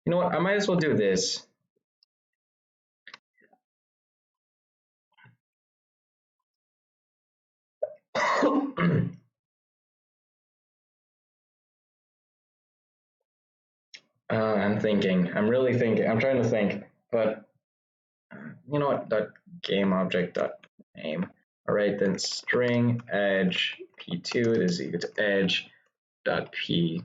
You know what? I might as well do this. I'm thinking. I'm really thinking. I'm trying to think, but you know what? Dot game object dot name. All right, then string edge p2 is equal to edge dot p2.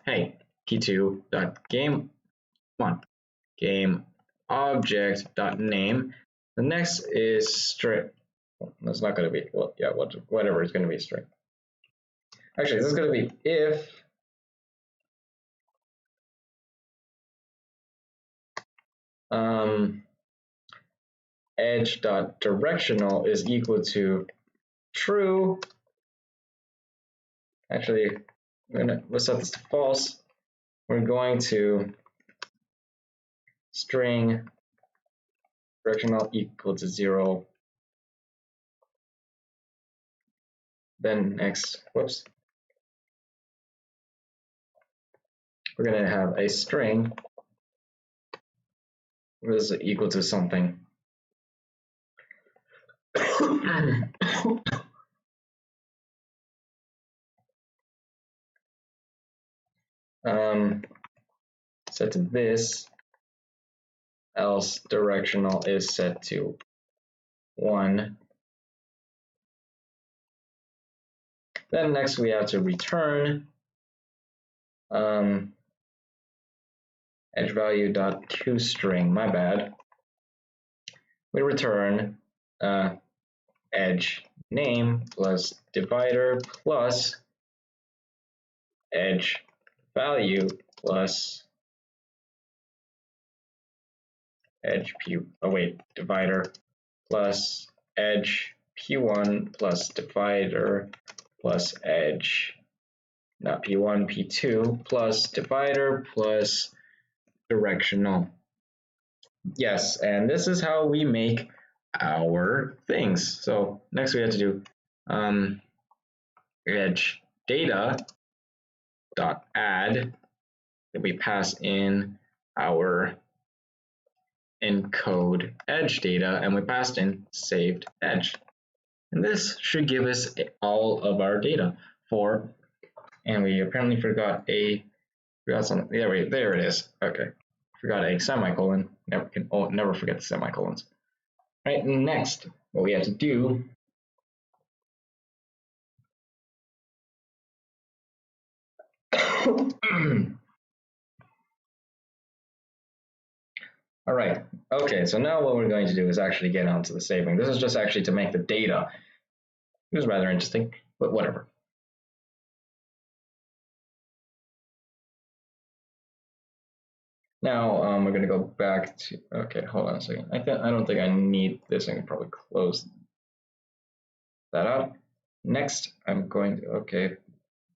Hey, p2 dot game. Come on, game object dot name. The next is string. That's not going to be, well, yeah, whatever, it's going to be a string. Actually, this is going to be if edge dot directional is equal to true. Actually, let's set this to false. We're going to string directional equal to 0. Then next, whoops, we're going to have a string. This is equal to something. Set to this, else directional is set to 1. Then next we have to return edge value dot toString. My bad. We return edge name plus divider plus edge value plus edge divider plus edge p1 plus divider plus edge, not p1, p2 plus divider plus directional. Yes, and this is how we make our things. So next we have to do edge data dot add, that we pass in our encode edge data, and we passed in saved edge. And this should give us all of our data for, and we apparently forgot something. There it is. Okay, forgot a semicolon. Never forget the semicolons. All right, next, what we have to do all right, okay, so now what we're going to do is actually get onto the saving. This is just actually to make the data. It was rather interesting, but whatever. Now we're going to go back to, okay, hold on a second. I don't think I need this. I can probably close that out. Next, I'm going to, okay,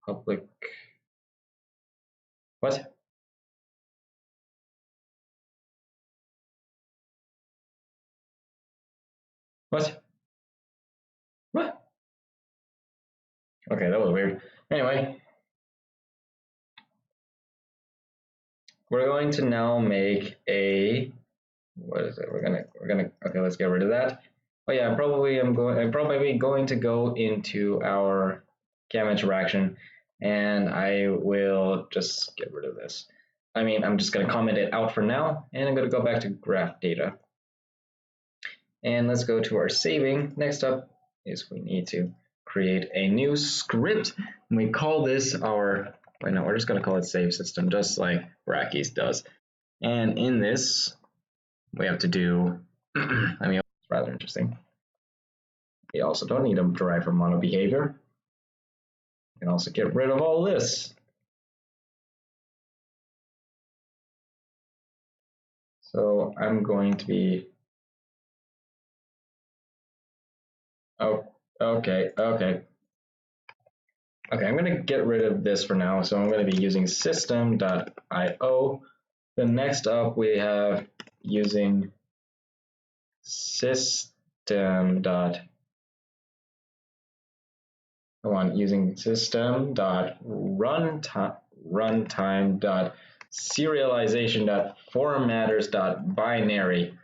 public, what? What? What? Okay, that was weird. Anyway, we're going to now make a, what is it? We're gonna okay, let's get rid of that. Oh yeah, I'm probably going to go into our gamma interaction, and I will just get rid of this. I mean, I'm just gonna comment it out for now, and I'm gonna go back to GraphData. And let's go to our saving. Next up is we need to create a new script, and we call this our, wait, no, we're just gonna call it saveSystem, just like Brackeys does. And in this, we have to do, I mean, it's rather interesting. We also don't need to derive from mono behavior. We can also get rid of all this. So I'm going to be, oh, okay. Okay, I'm going to get rid of this for now. So I'm going to be using system.io. Then next up we have using system.runtime.serialization.formatters.binary.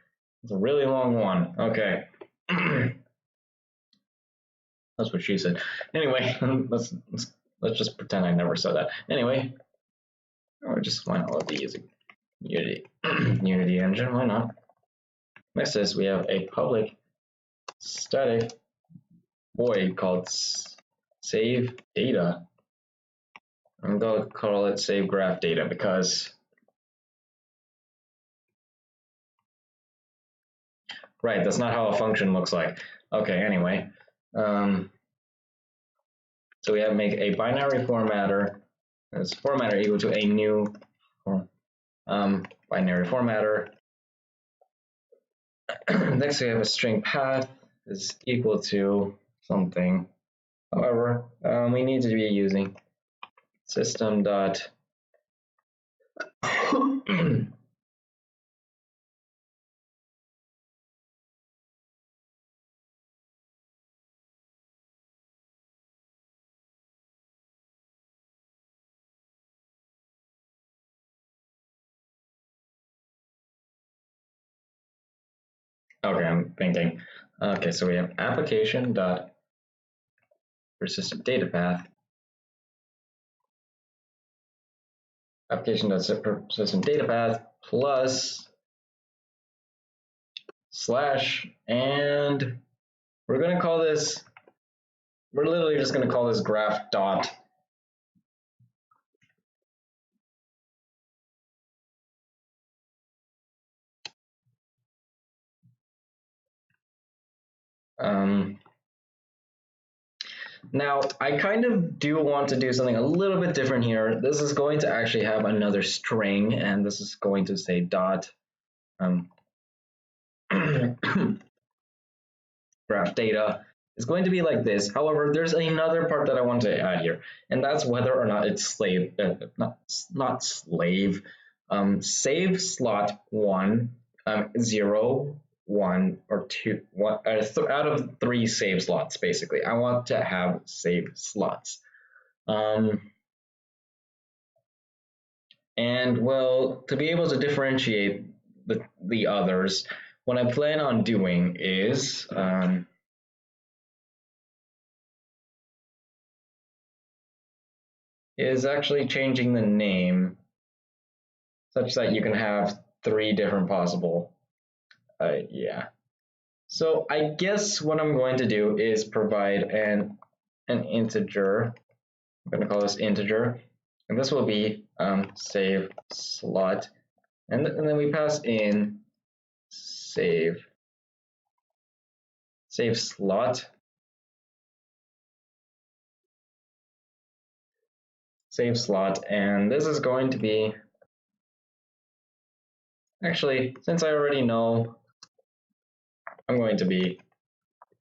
It's a really long one. Okay. That's what she said. Anyway, let's just pretend I never said that. Anyway, or just why not? I'll be using Unity Unity engine. Why not? Next is we have a public static void called save data. I'm going to call it save graph data because right, that's not how a function looks like. Okay, anyway, so we have to make a binary formatter. As formatter equal to a new binary formatter. Next, we have a string path is equal to something. However, we need to be using system dot okay, I'm thinking. Okay, so we have application dot persistent data path. Application dot persistent data path plus slash, and we're going to call this. We're literally just going to call this graph dot. Now, I kind of do want to do something a little bit different here. This is going to actually have another string, and this is going to say dot graph data. It's going to be like this. However, there's another part that I want to add here, and that's whether or not it's slave, not slave, save slot 1 0 one or two, out of three save slots, basically. I want to have save slots. And well, to be able to differentiate the others, what I plan on doing is actually changing the name such that you can have three different possible. Yeah. So I guess what I'm going to do is provide an integer. I'm going to call this integer, and this will be save slot, and then we pass in save slot, and this is going to be, actually, since I already know, I'm going to be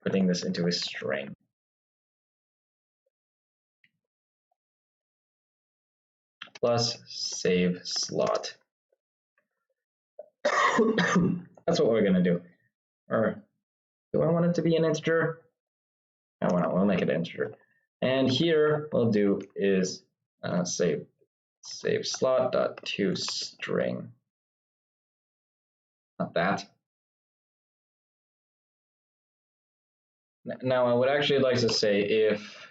putting this into a string. Plus save slot. That's what we're going to do. Or do I want it to be an integer? No, we'll make it an integer. And here we'll do is save slot dot to string. Not that. Now I would actually like to say if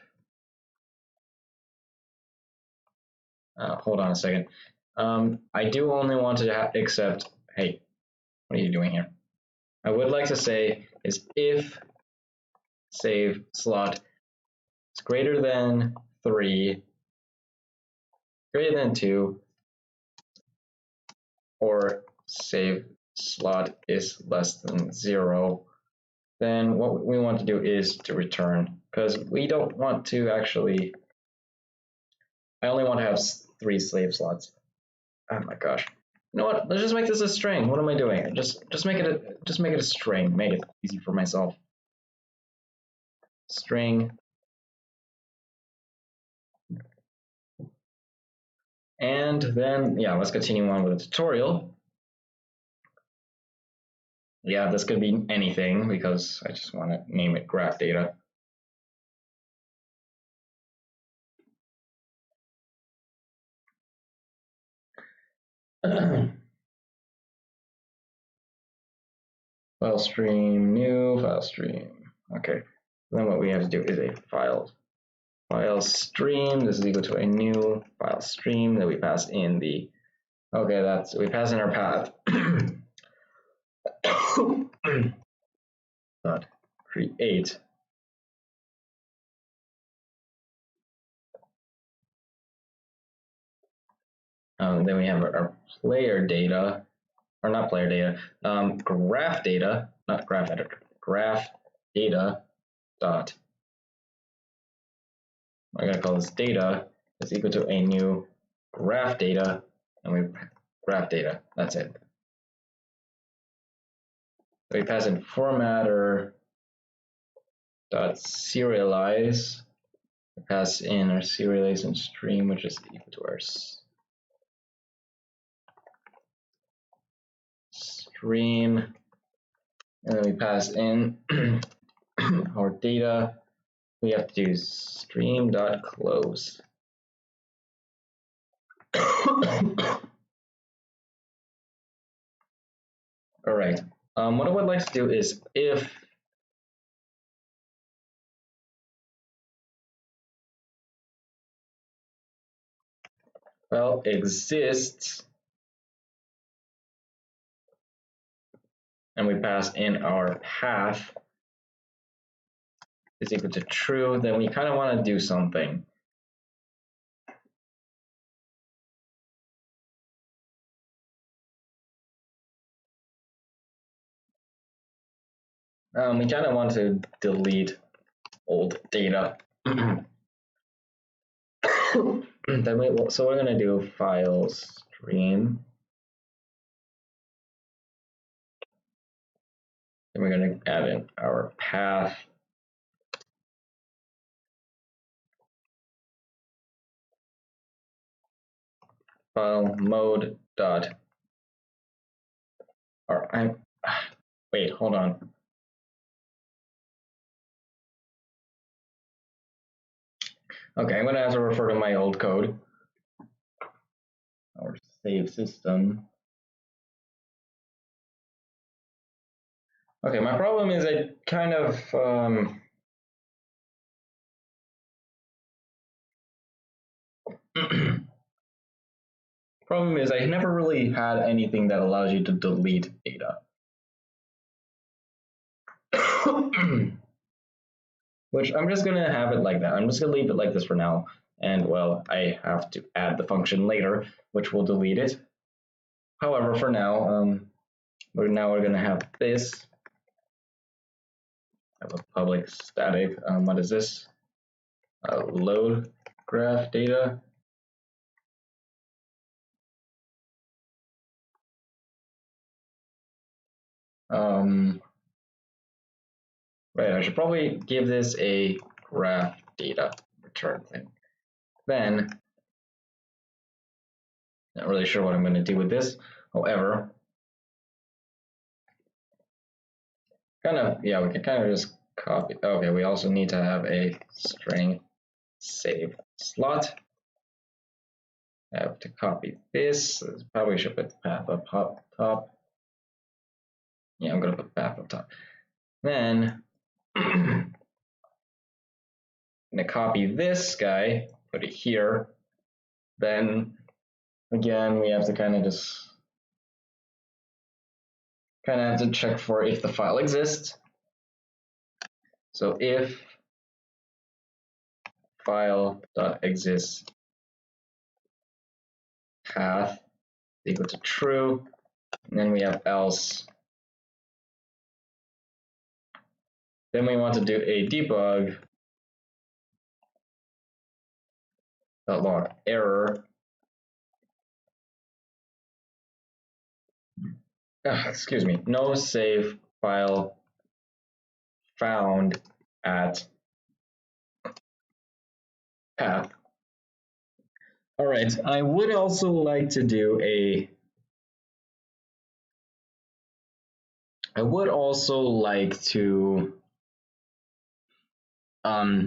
hold on a second. I do only want to accept, hey, what are you doing here? I would like to say is if save slot is greater than 3, greater than 2, or save slot is less than 0, then what we want to do is to return, because we don't want to actually, I only want to have 3 slave slots. Oh my gosh. You know what? Let's just make this a string. What am I doing? Just make it a string. Make it easy for myself. String. And then, yeah, let's continue on with the tutorial. Yeah, this could be anything because I just want to name it GraphData. File stream, new file stream. Okay. Then what we have to do is a file stream. This is equal to a new file stream that we pass in the, okay, we pass in our path. Dot create. Then we have our player data, or not player data, graph data, not graph editor, graph data dot, I'm going to call this data is equal to a new graph data, and we graph data, that's it. So we pass in formatter dot serialize, we pass in our serialization stream, which is equal to our stream, and then we pass in our data. We have to do stream.close. All right. What I would like to do is if exists, and we pass in our path is equal to true, then we kind of want to do something. We kind of want to delete old data. So we're going to do file stream. And we're going to add in our path. File mode dot, or Wait, hold on. Okay, I'm going to have to refer to my old code, or saveSystem. Okay, my problem is I kind of problem is I never really had anything that allows you to delete data. Which I'm just gonna have it like that. I'm just gonna leave it like this for now. And well, I have to add the function later, which will delete it. However, for now, we're gonna have this. I have a public static. What is this? Load GraphData. Right, I should probably give this a GraphData return thing. Then, not really sure what I'm going to do with this. However, we can kind of just copy. Okay, we also need to have a string save slot. I have to copy this. Probably should put path up top. Yeah, I'm going to put path up top. Then, I'm going to copy this guy, put it here. Then, again, we have to kind of have to check for if the file exists. So if file.exists path equal to true, and then we have else. Then we want to do a debug log error. Excuse me, no save file found at path. All right, I would also like to do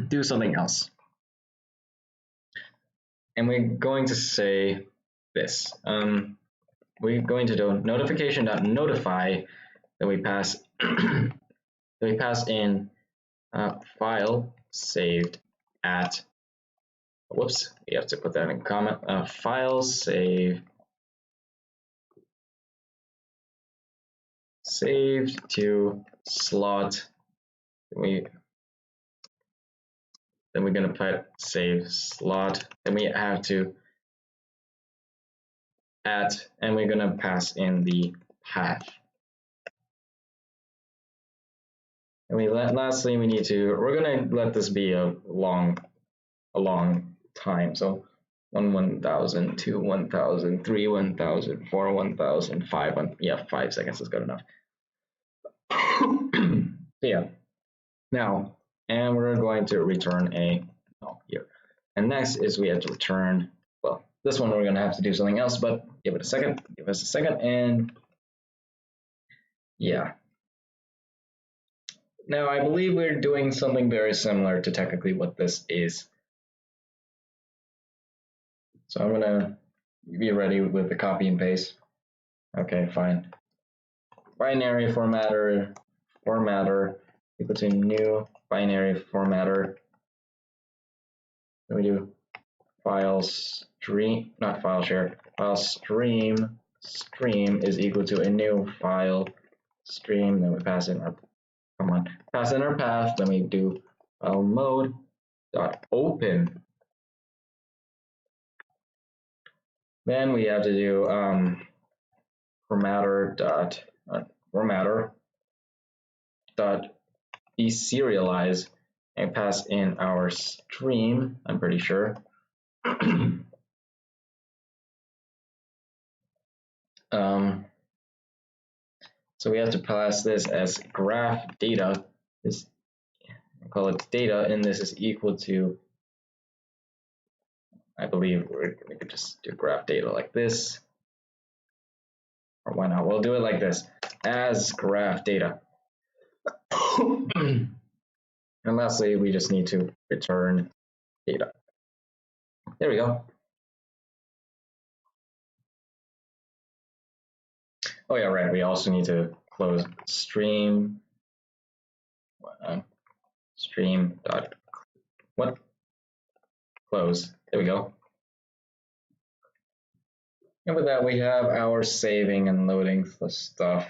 do something else. And we're going to say this. We're going to do notification.notify, then we pass in file saved at, whoops, we have to put that in comment, file saved to slot. Then we're going to put save slot. Then we have to and we're going to pass in the path. And lastly, we're going to let this be a long time. So 1,000, 2, 1,000, 3, 1,000, 4, 1,000, 5, 5 seconds is good enough. Yeah. Now, and we're going to return here. And next is we have to return, well, this one we're going to have to do something else, but give us a second, and yeah. Now, I believe we're doing something very similar to technically what this is. So I'm going to be ready with the copy and paste. Okay, fine. Binary formatter equal to new binary formatter. Then we do file stream, not file share, file stream is equal to a new file stream. Then we pass in our path. Then we do file mode dot open. Then we have to do formatter dot deserialize and pass in our stream. I'm pretty sure. So we have to pass this as graph data. I call it data, and this is equal to, I believe we could just do graph data like this. or why not? We'll do it like this, as GraphData. And lastly, we just need to return data. There we go. Oh yeah, right. We also need to close stream. Stream dot what? Close. There we go. And with that, we have our saving and loading the stuff.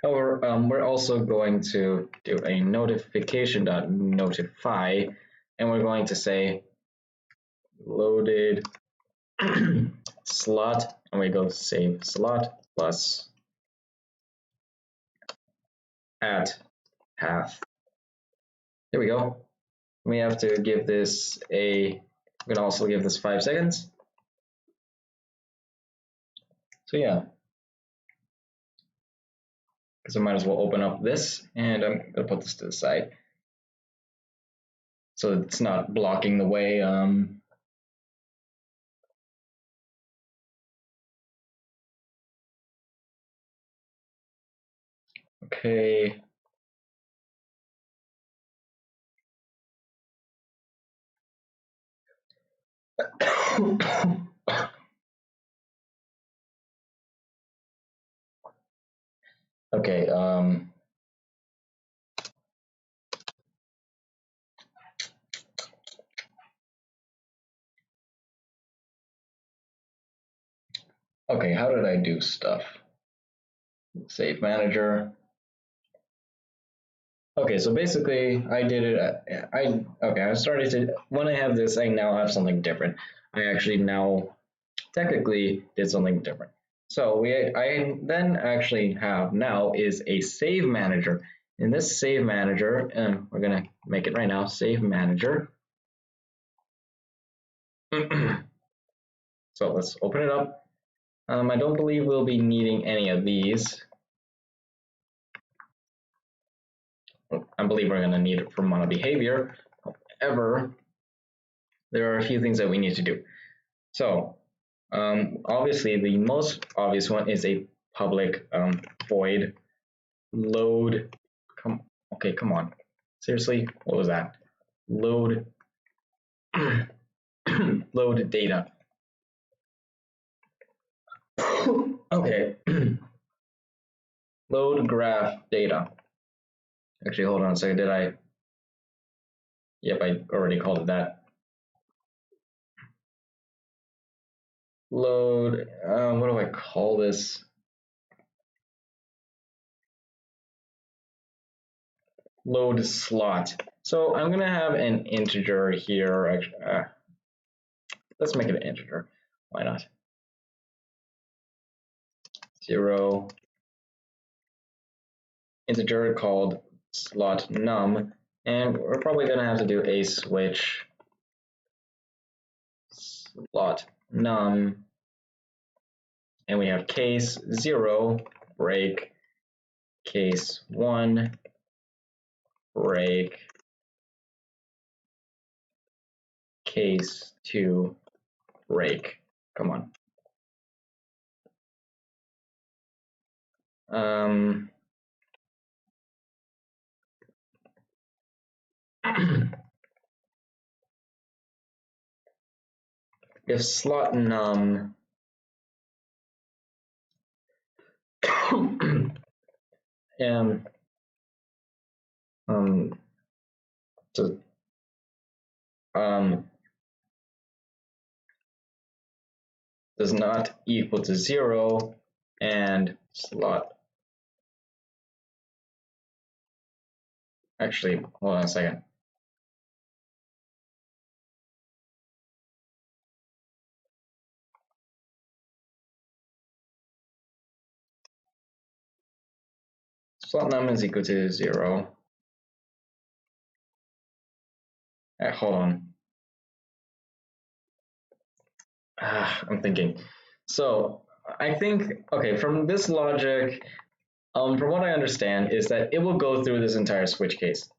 However, we're also going to do a notification.notify, and we're going to say loaded slot, and we go save slot plus at path. There we go. We have to give this we're gonna also give this 5 seconds. So yeah. So I might as well open up this, and I'm gonna put this to the side so it's not blocking the way. Okay. Okay. Okay, how did I do stuff? saveManager. Okay, so basically I did it, I started to, when I have this, I now have something different. I actually now technically did something different. So I then actually have now is a saveManager. In this saveManager, and we're gonna make it right now, saveManager. So let's open it up. I don't believe we'll be needing any of these. I believe we're going to need it for mono behavior. However, there are a few things that we need to do. So obviously the most obvious one is a public void load. Okay, come on. Seriously, what was that? Load load data. Okay. Load graph data. Actually, hold on a second. Did I? Yep, I already called it that. Load, what do I call this? Load slot. So I'm gonna have an integer here. Let's make it an integer. Why not? 0 integer called slot num, and we're probably gonna have to do a switch slot num, and we have case 0 break, case 1 break, case 2 break. Come on. If slot num to, does not equal to 0 and slot. Actually, hold on a second. Slot num is equal to 0. Hold on. I'm thinking. So I think, okay, from this logic, from what I understand is that it will go through this entire switch case.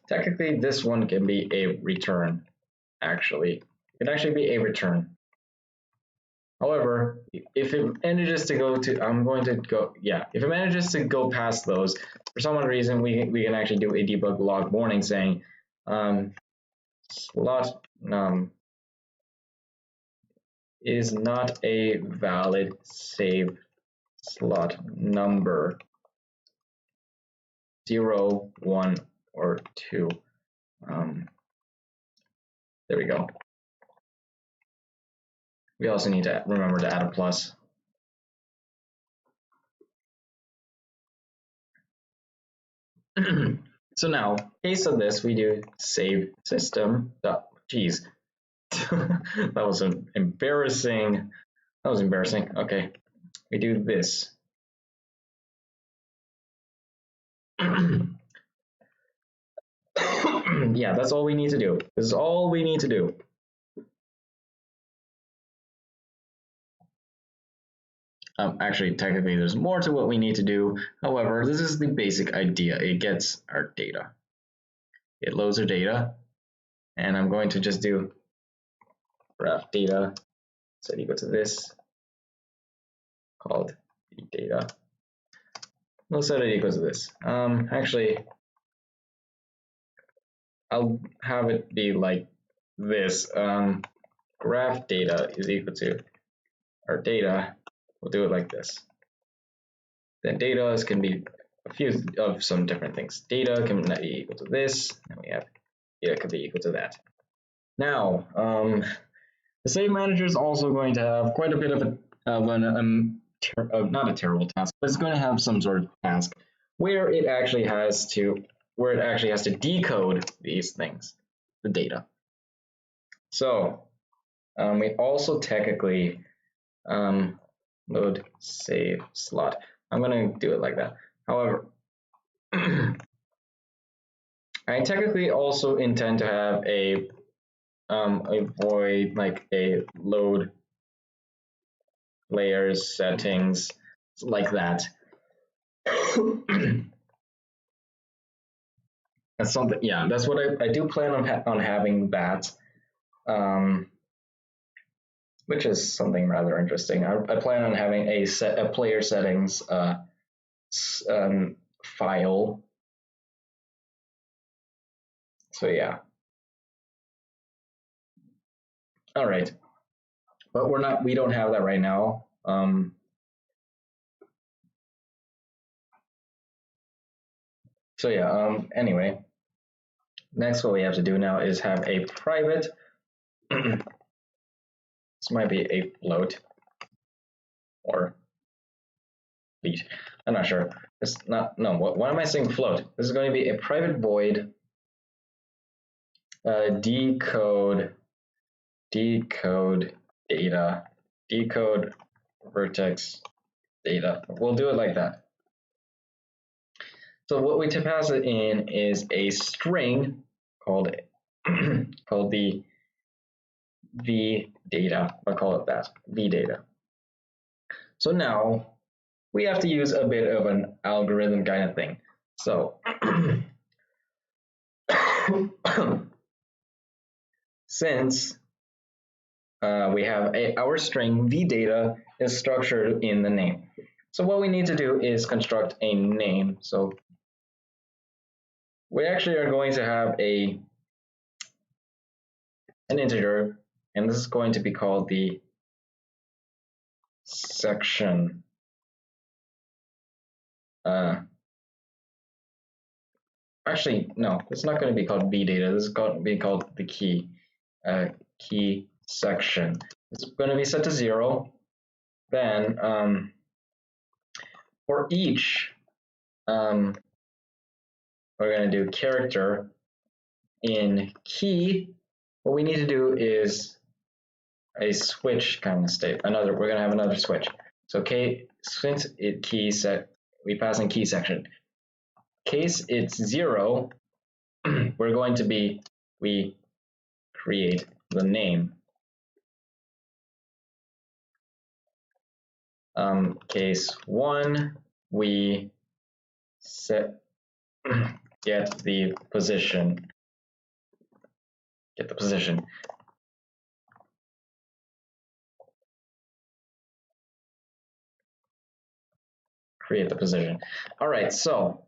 technically this one can be a return, actually. It can actually be a return. However, if it manages to go to, if it manages to go past those, for some reason, we can actually do a debug log warning saying slot num is not a valid save slot number 0, 1, or 2. There we go. We also need to remember to add a plus. So now, in case of this, we do save system. Geez, that was embarrassing. That was embarrassing. Okay, we do this. Yeah, that's all we need to do. This is all we need to do. Actually, technically, there's more to what we need to do. However, this is the basic idea. It gets our data. It loads our data, and I'm going to just do GraphData set equal to this called data. We'll set it equal to this. Actually, I'll have it be like this. GraphData is equal to our data. We'll do it like this. Then data can be a few of some different things. Data can be equal to this, and we have data can be equal to that. Now, the saveManager is also going to have quite a bit of not a terrible task, but it's going to have some sort of task where it actually has to decode these things, the data. So we also technically load save slot. I'm going to do it like that. However, I technically also intend to have a void, like a load layers settings like that. That's something. Yeah, that's what I do plan on having that. Which is something rather interesting. I plan on having a player settings file. So yeah. All right, but we don't have that right now. So yeah. Anyway, next what we have to do now is have a private. This might be a float or beat. I'm not sure. It's not. No. Why am I saying float? This is going to be a private void. Decode data. Decode vertex data. We'll do it like that. So what we to pass it in is a string called the v data. I'll call it that, v data. So now we have to use a bit of an algorithm kind of thing. So since we have our string v data is structured in the name. So what we need to do is construct a name. So we actually are going to have an integer, and this is going to be called the section. Actually, no, it's not going to be called v data. This is going to be called the key section. It's going to be set to 0. Then for each, we're going to do character in key. What we need to do is a switch kind of state. We're going to have another switch. So since it key set, we pass in key section. Case it's 0, we're going to be we create the name. Case 1, we set get the position. Get the position. Create the position. All right, so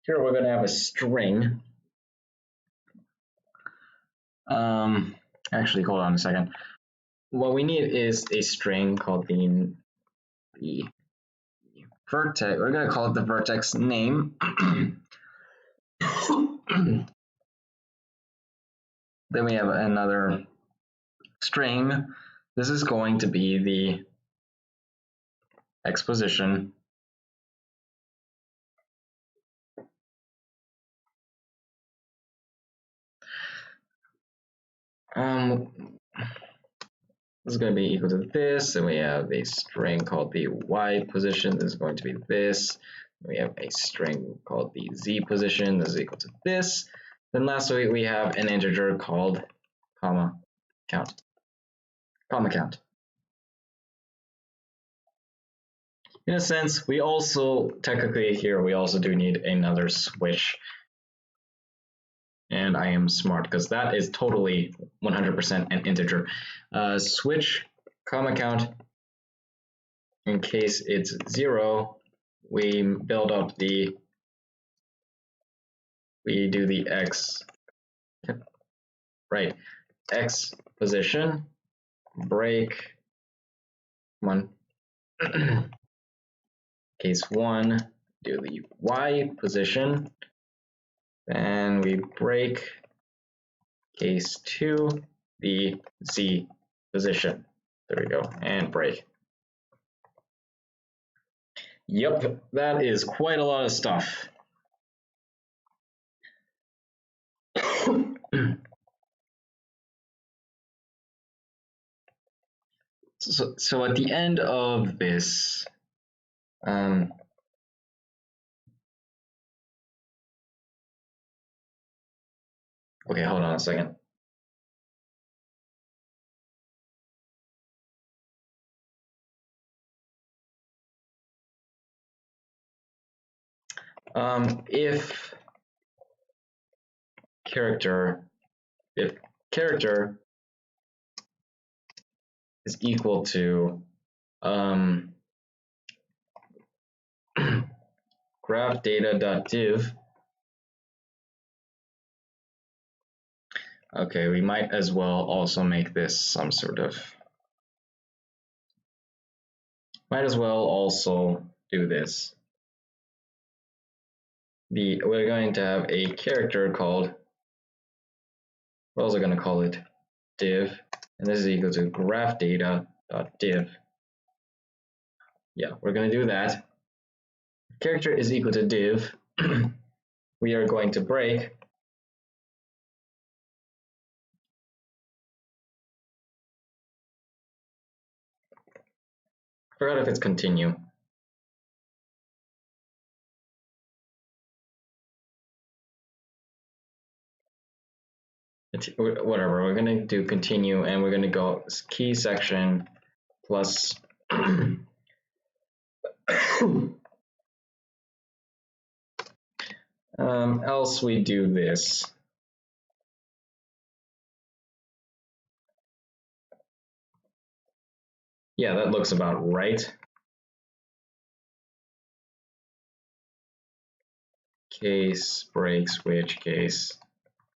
here we're going to have a string. Actually, hold on a second. What we need is a string called the vertex. We're going to call it the vertex name. Then we have another string. This is going to be the x position. This is going to be equal to this, and we have a string called the y position. This is going to be this. We have a string called the z position. This is equal to this. Then lastly, we have an integer called comma count. Comma count. In a sense, we also technically here we also do need another switch. And I am smart because that is totally 100% an integer. Switch comma count. In case it's 0, we build up the, we do the x, right, x position, break, come on, case 1, do the y position, then we break, case 2, the z position. There we go, and break. Yep, that is quite a lot of stuff. So at the end of this, okay, hold on a second. If character is equal to GraphData.div, okay, we might as well also make this some sort of, might as well also do this. We're going to have a character called, we're also going to call it div, and this is equal to GraphData.div. Yeah, we're going to do that. Character is equal to div. We are going to break forgot if it's continue. Whatever, we're going to do continue, and we're going to go key section plus else we do this. Yeah, that looks about right. Case break switch case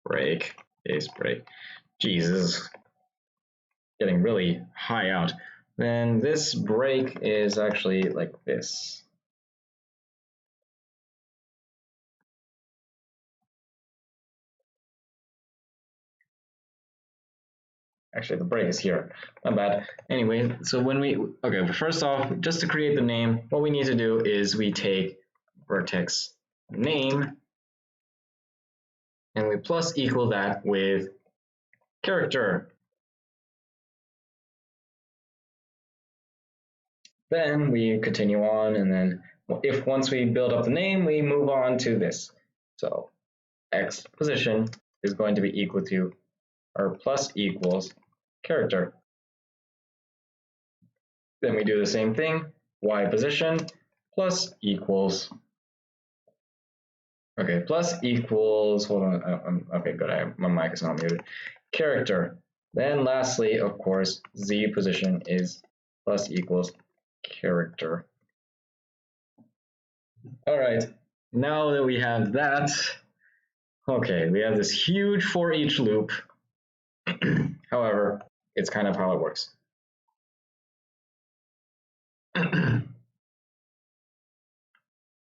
break case break. Jesus, getting really high out. Then this break is actually like this. Actually, the break is here. Not bad. Anyway, so when we, okay, first off, just to create the name, what we need to do is we take vertex name and we plus equal that with character. Then we continue on, and then if once we build up the name, we move on to this. So x position is going to be equal to, or plus equals character. Then we do the same thing, y position plus equals Okay, plus equals, hold on, okay, good, my mic is not muted. Character. Then lastly, of course, z position is plus equals character. All right, now that we have that, okay, we have this huge for each loop. However, it's kind of how it works.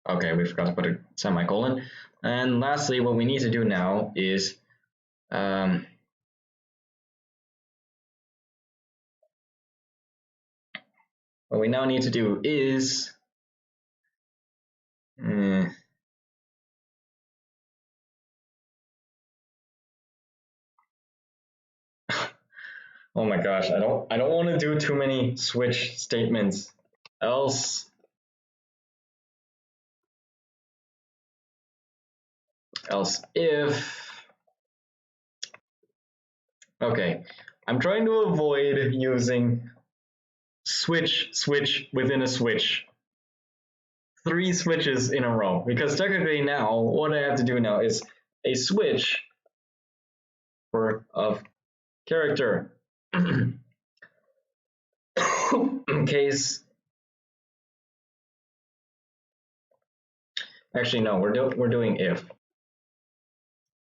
Okay, we forgot to put a semicolon. And lastly, what we need to do now is what we now need to do is oh my gosh, I don't want to do too many switch statements. Else if, okay, I'm trying to avoid using switch within a switch, 3 switches in a row, because technically now what I have to do now is a switch of character in case, actually no, we're doing if.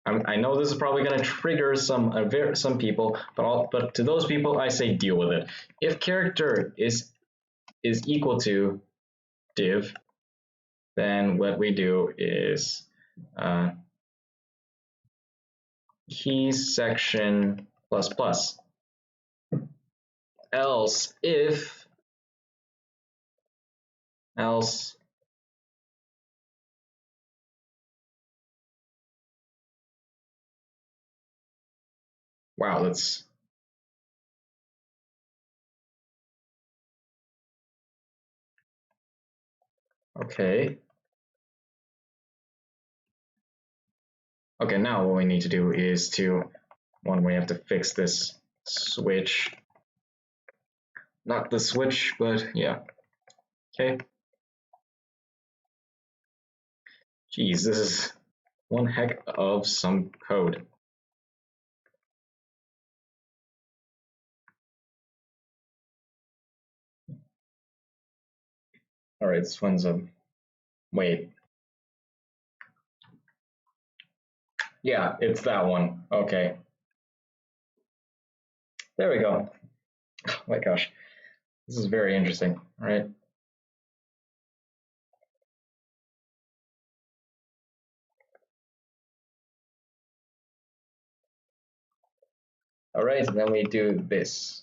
I know this is probably going to trigger some people, but to those people I say deal with it. If character is equal to div, then what we do is keys section plus plus. Else wow, that's okay. Okay, now what we need to do is we have to fix this switch. Not the switch, but yeah. Okay. Geez, this is one heck of some code. All right, this one's a wait. Yeah, it's that one. Okay. There we go. Oh my gosh. This is very interesting. All right. All right, and then we do this.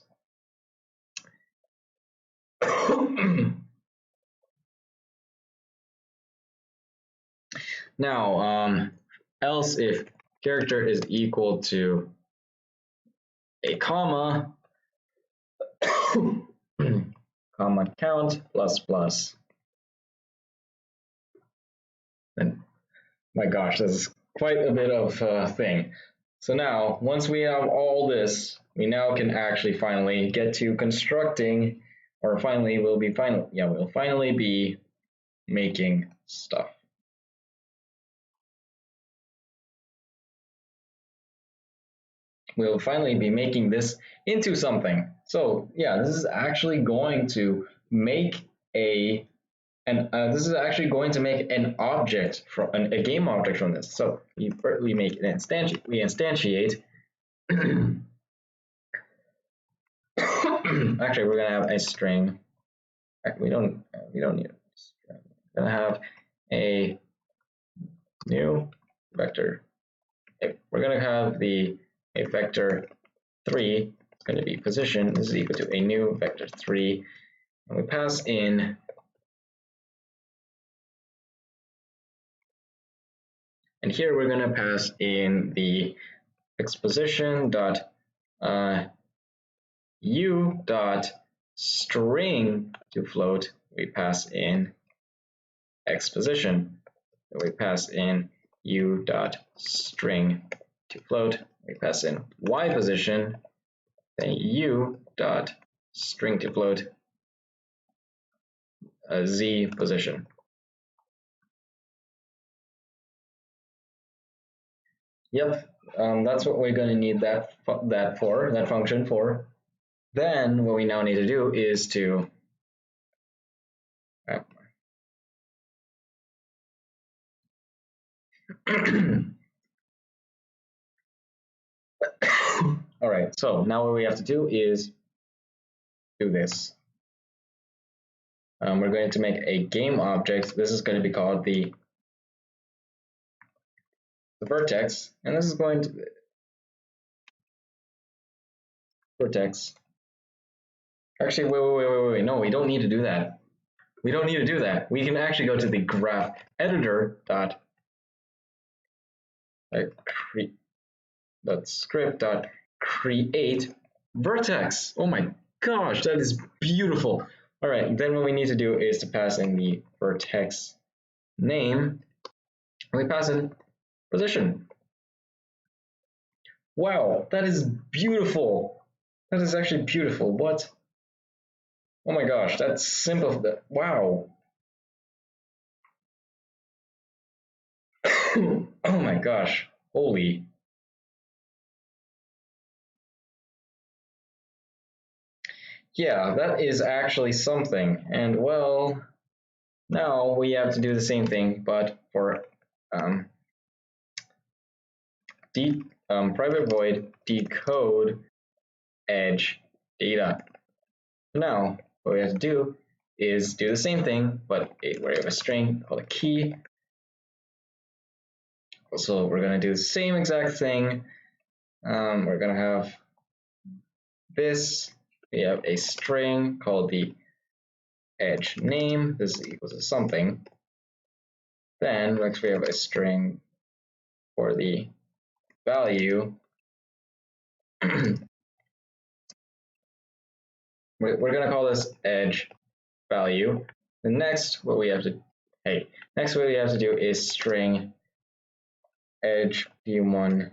Now, else if character is equal to a comma, comma count plus plus. And my gosh, this is quite a bit of a thing. So now, once we have all this, we now can actually finally get to constructing, or finally we'll finally be making stuff. We'll finally be making this into something. So yeah, this is actually going to make this is actually going to make an object from a game object from this. So we make an instantiate. Actually, we're gonna have a string. We don't need a string. We're gonna have a new vector. We're gonna have a vector 3. It's going to be position. This is equal to a new vector 3, and we pass in and here we're going to pass in the exposition dot u dot string to float. We pass in exposition. We pass in u dot string to float. We pass in y position, then u dot string to float z position. Yep, that's what we're going to need that function for. Then what we now need to do is to all right, so now what we have to do is do this. We're going to make a game object. This is going to be called the vertex, and this is going to vertex. Actually, wait. No, we don't need to do that. We don't need to do that. We can actually go to the graph editor dot script dot create vertex. Oh my gosh, that is beautiful. All right, then what we need to do is to pass in the vertex name. And we pass in position. Wow, that is beautiful. That is actually beautiful. What? Oh my gosh, that's simple. Wow. Oh my gosh, holy. Yeah, that is actually something. And well, now we have to do the same thing, but for private void decode edge data. Now, what we have to do is do the same thing, but we have a string called a key. So we're going to do the same exact thing. We're going to have this. We have a string called the edge name. This is equal to something. Then next we have a string for the value. We're going to call this edge value. The next what we have to do is string edge p1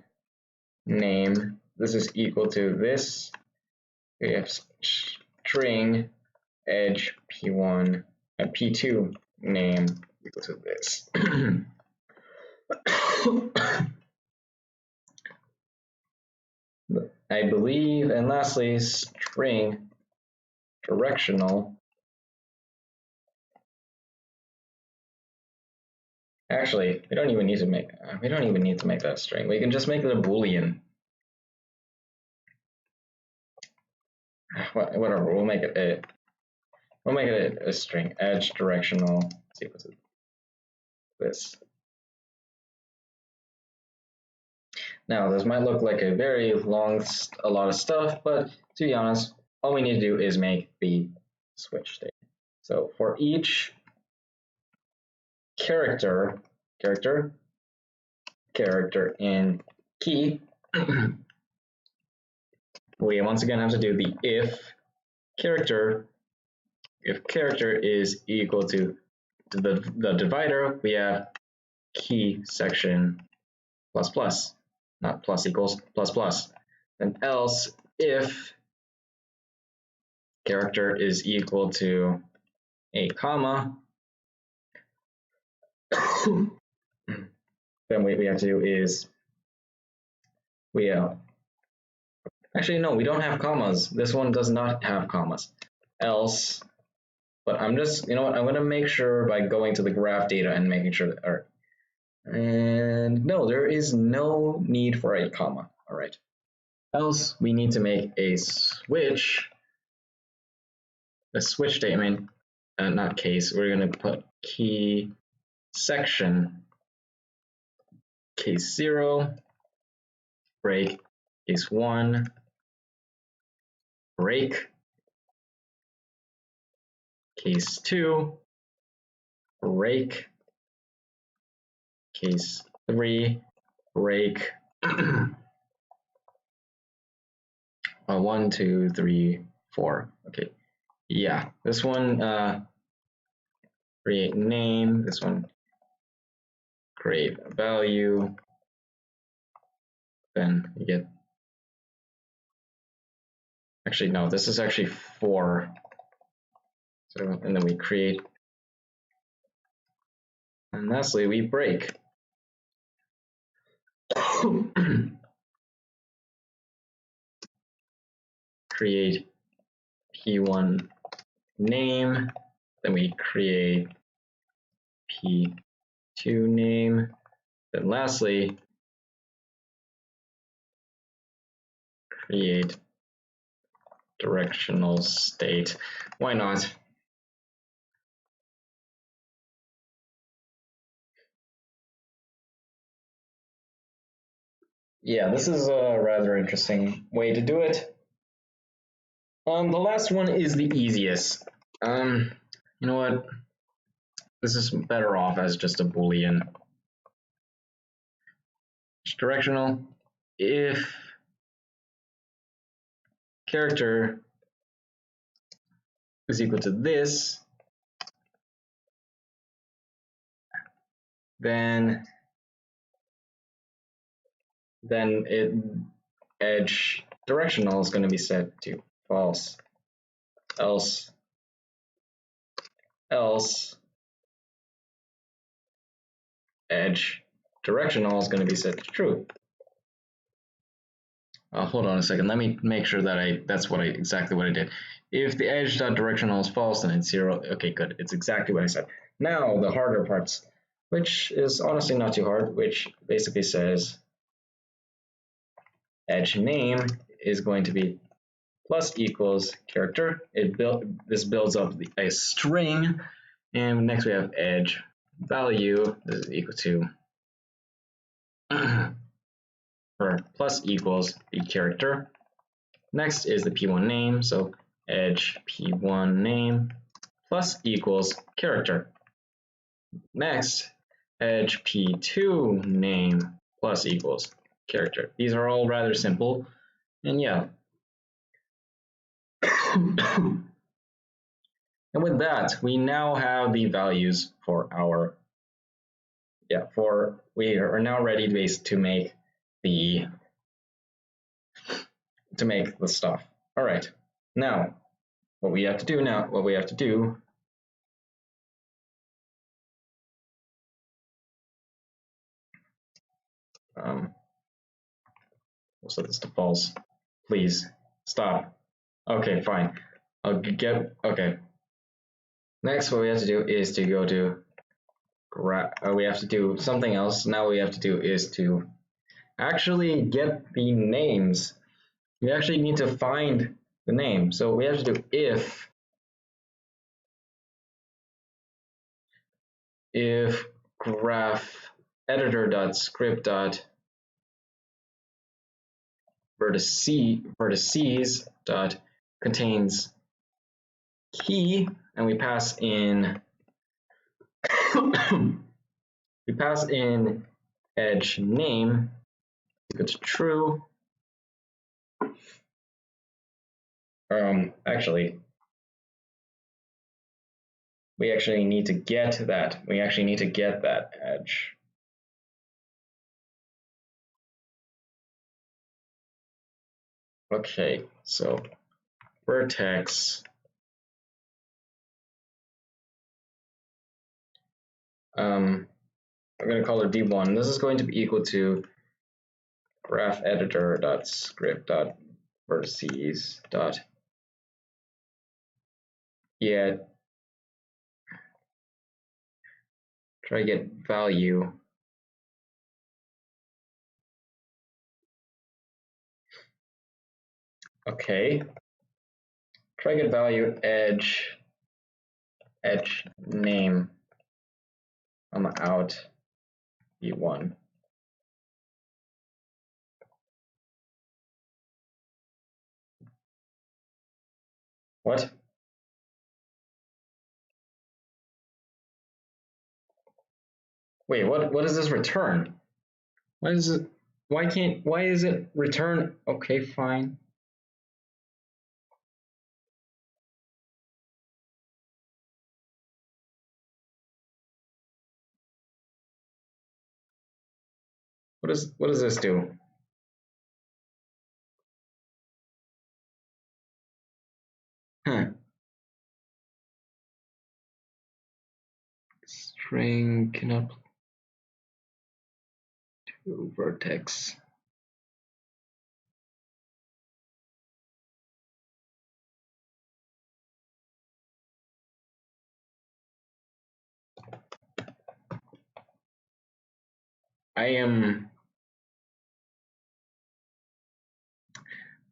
name. This is equal to this. We have string edge p1 and p2 name equal to this. I believe, and lastly, string directional. Actually, we don't even need to make that string. We can just make it a Boolean. Whatever. We'll make it a string. Edge directional is equal to this. Now, this might look like a lot of stuff, but to be honest, all we need to do is make the switch state. So for each character in key, we once again have to do the if character is equal to the divider, we have key section plus plus, not plus equals plus plus. And else if character is equal to a comma, then what we have to do is actually no, we don't have commas. This one does not have commas. Else, but I'm just, you know what, I'm going to make sure by going to the GraphData and making sure that, and no, there is no need for a comma. All right. Else we need to make a switch statement, not case. We're going to put key section case 0, break case 1, break case 2, break case 3, break 1, 2, 3, 4. Okay, yeah, this one create name, this one create a value, then you get, actually no, this is actually 4. So, and then we create, and lastly we break. create P1 name, then we create P2 name, then lastly create directional state. Why not? Yeah, this is a rather interesting way to do it. The last one is the easiest. You know what? This is better off as just a Boolean. It's directional. If character is equal to this, then edge directional is going to be set to false. Else edge directional is going to be set to true. Hold on a second. Let me make sure that that's exactly what I did. If the edge dot directional is false, then it's 0. Okay, good. It's exactly what I said. Now the harder parts, which is honestly not too hard, which basically says edge name is going to be plus equals character. This builds up a string, and next we have edge value. This is equal to or plus equals the character. Next is the P1 name, so edge P1 name plus equals character. Next, edge P2 name plus equals character. These are all rather simple, and yeah. And with that, we now have the values for our, we are now ready to make the stuff. All right, now what we have to do we'll set this to false. Please stop. Okay, fine. Okay. Next, what we have to do is to go to we have to do something else. Now what we have to do is to actually get the names. We actually need to find the name. So we have to do if graph editor.script.vertices dot contains key, and we pass in edge name equal to true. Actually, we actually need to get that. We actually need to get that edge. Okay, so vertex I'm going to call it D1. This is going to be equal to graph editor.script.vertices dot get try to get value okay try to get value edge name out D1. What? Wait, what does this return? Why is it return? Okay, fine. What does this do? String cannot vertex.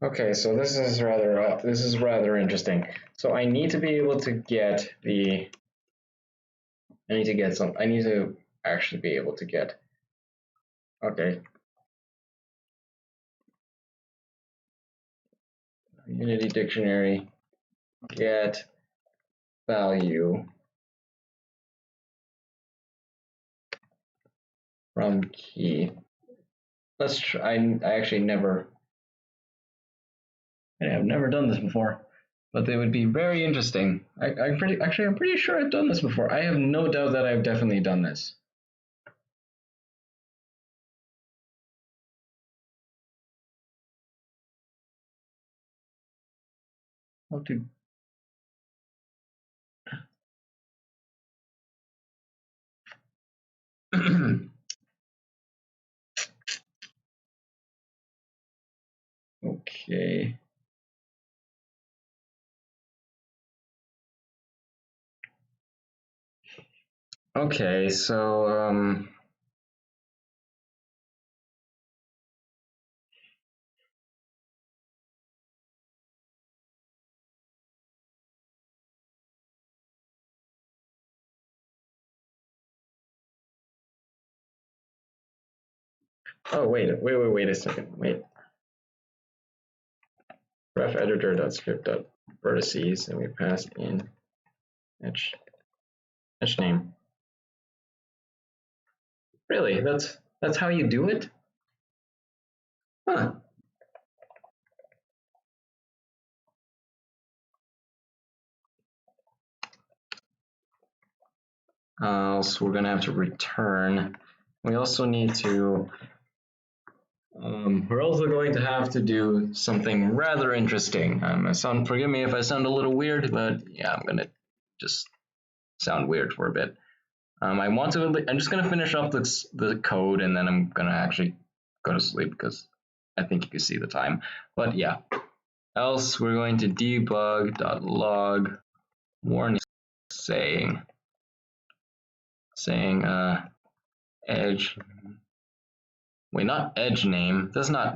Okay, so this is rather interesting. So I need to be able to get I need to actually be able to get, okay. Unity dictionary, get value from key. Let's try, I've never done this before, but they would be very interesting. I'm pretty sure I've done this before. I have no doubt that I've definitely done this. How to okay. Okay, so oh wait a second. Wait. Graph editor.script.vertices, and we pass in edge name. Really? That's how you do it? Huh. So we're gonna have to return. We also need to we're also going to have to do something rather interesting. Forgive me if I sound a little weird, but yeah, I'm gonna just sound weird for a bit. I'm just gonna finish off the code, and then I'm gonna actually go to sleep because I think you can see the time. But yeah, else we're going to debug.log warning saying edge. Wait, not edge name. That's not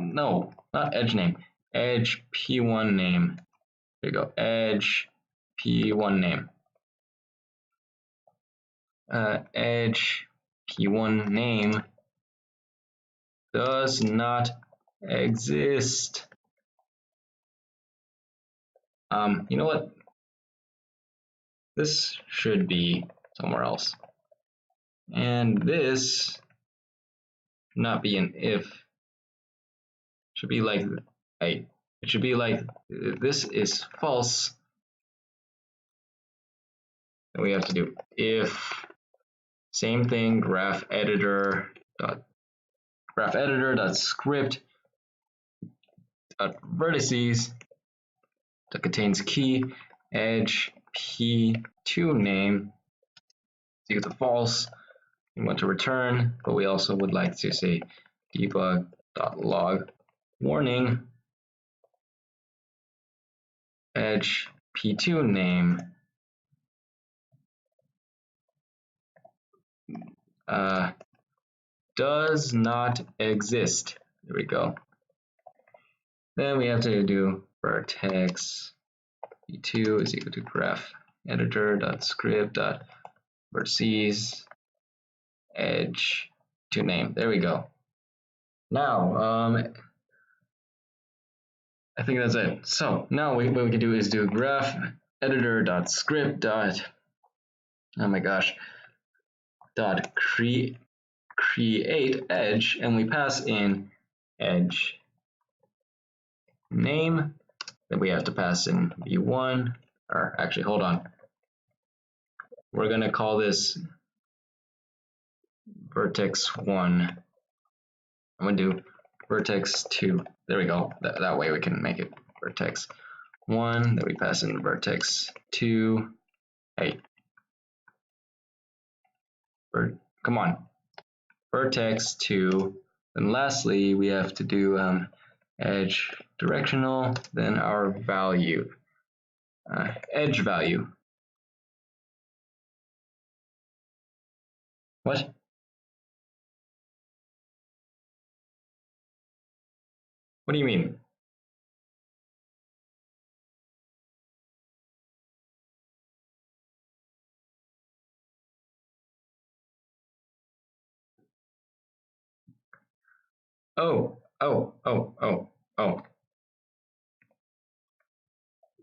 edge name. Edge p1 name. There you go. Edge p1 name. Edge p1 name does not exist. You know what? This should be somewhere else. And this not be an if. Should be like it should be like this is false. And we have to do if same thing graph editor dot script dot vertices that contains key edge p2 name is equal to false. We want to return, but we also would like to say debug.log warning edge p2 name does not exist. There we go. Then we have to do vertex p2 is equal to graph editor.script.vertices edge to name. There we go. Now, I think that's it. So now what we can do is do graph editor.script. Oh my gosh. Dot create edge, and we pass in edge name. Then we have to pass in v1, or actually, hold on. We're gonna call this vertex 1. I'm gonna do vertex 2. There we go. That way we can make it vertex 1. Then we pass in vertex 2. Hey, come on. Vertex 2. Then lastly, we have to do edge directional, then our value, edge value. What? What do you mean? Oh.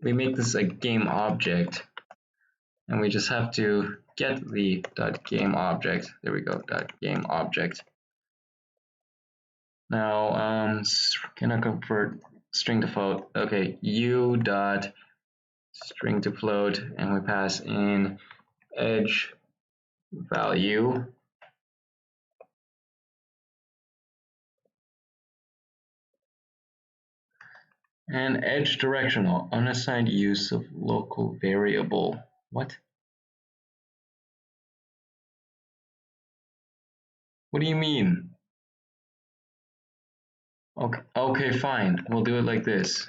We make this a game object, and we just have to get the .game object. There we go, .game object. Now, can I convert string to float? Okay, u dot string to float, and we pass in edge value. And edge directional, unassigned use of local variable. What? What do you mean? Okay, fine. We'll do it like this.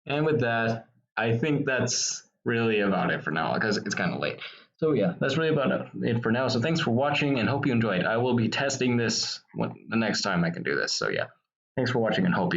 And with that, I think that's really about it for now because it's kind of late. So yeah, that's really about it for now. So thanks for watching and hope you enjoyed. I will be testing this the next time I can do this. So yeah, thanks for watching and hope you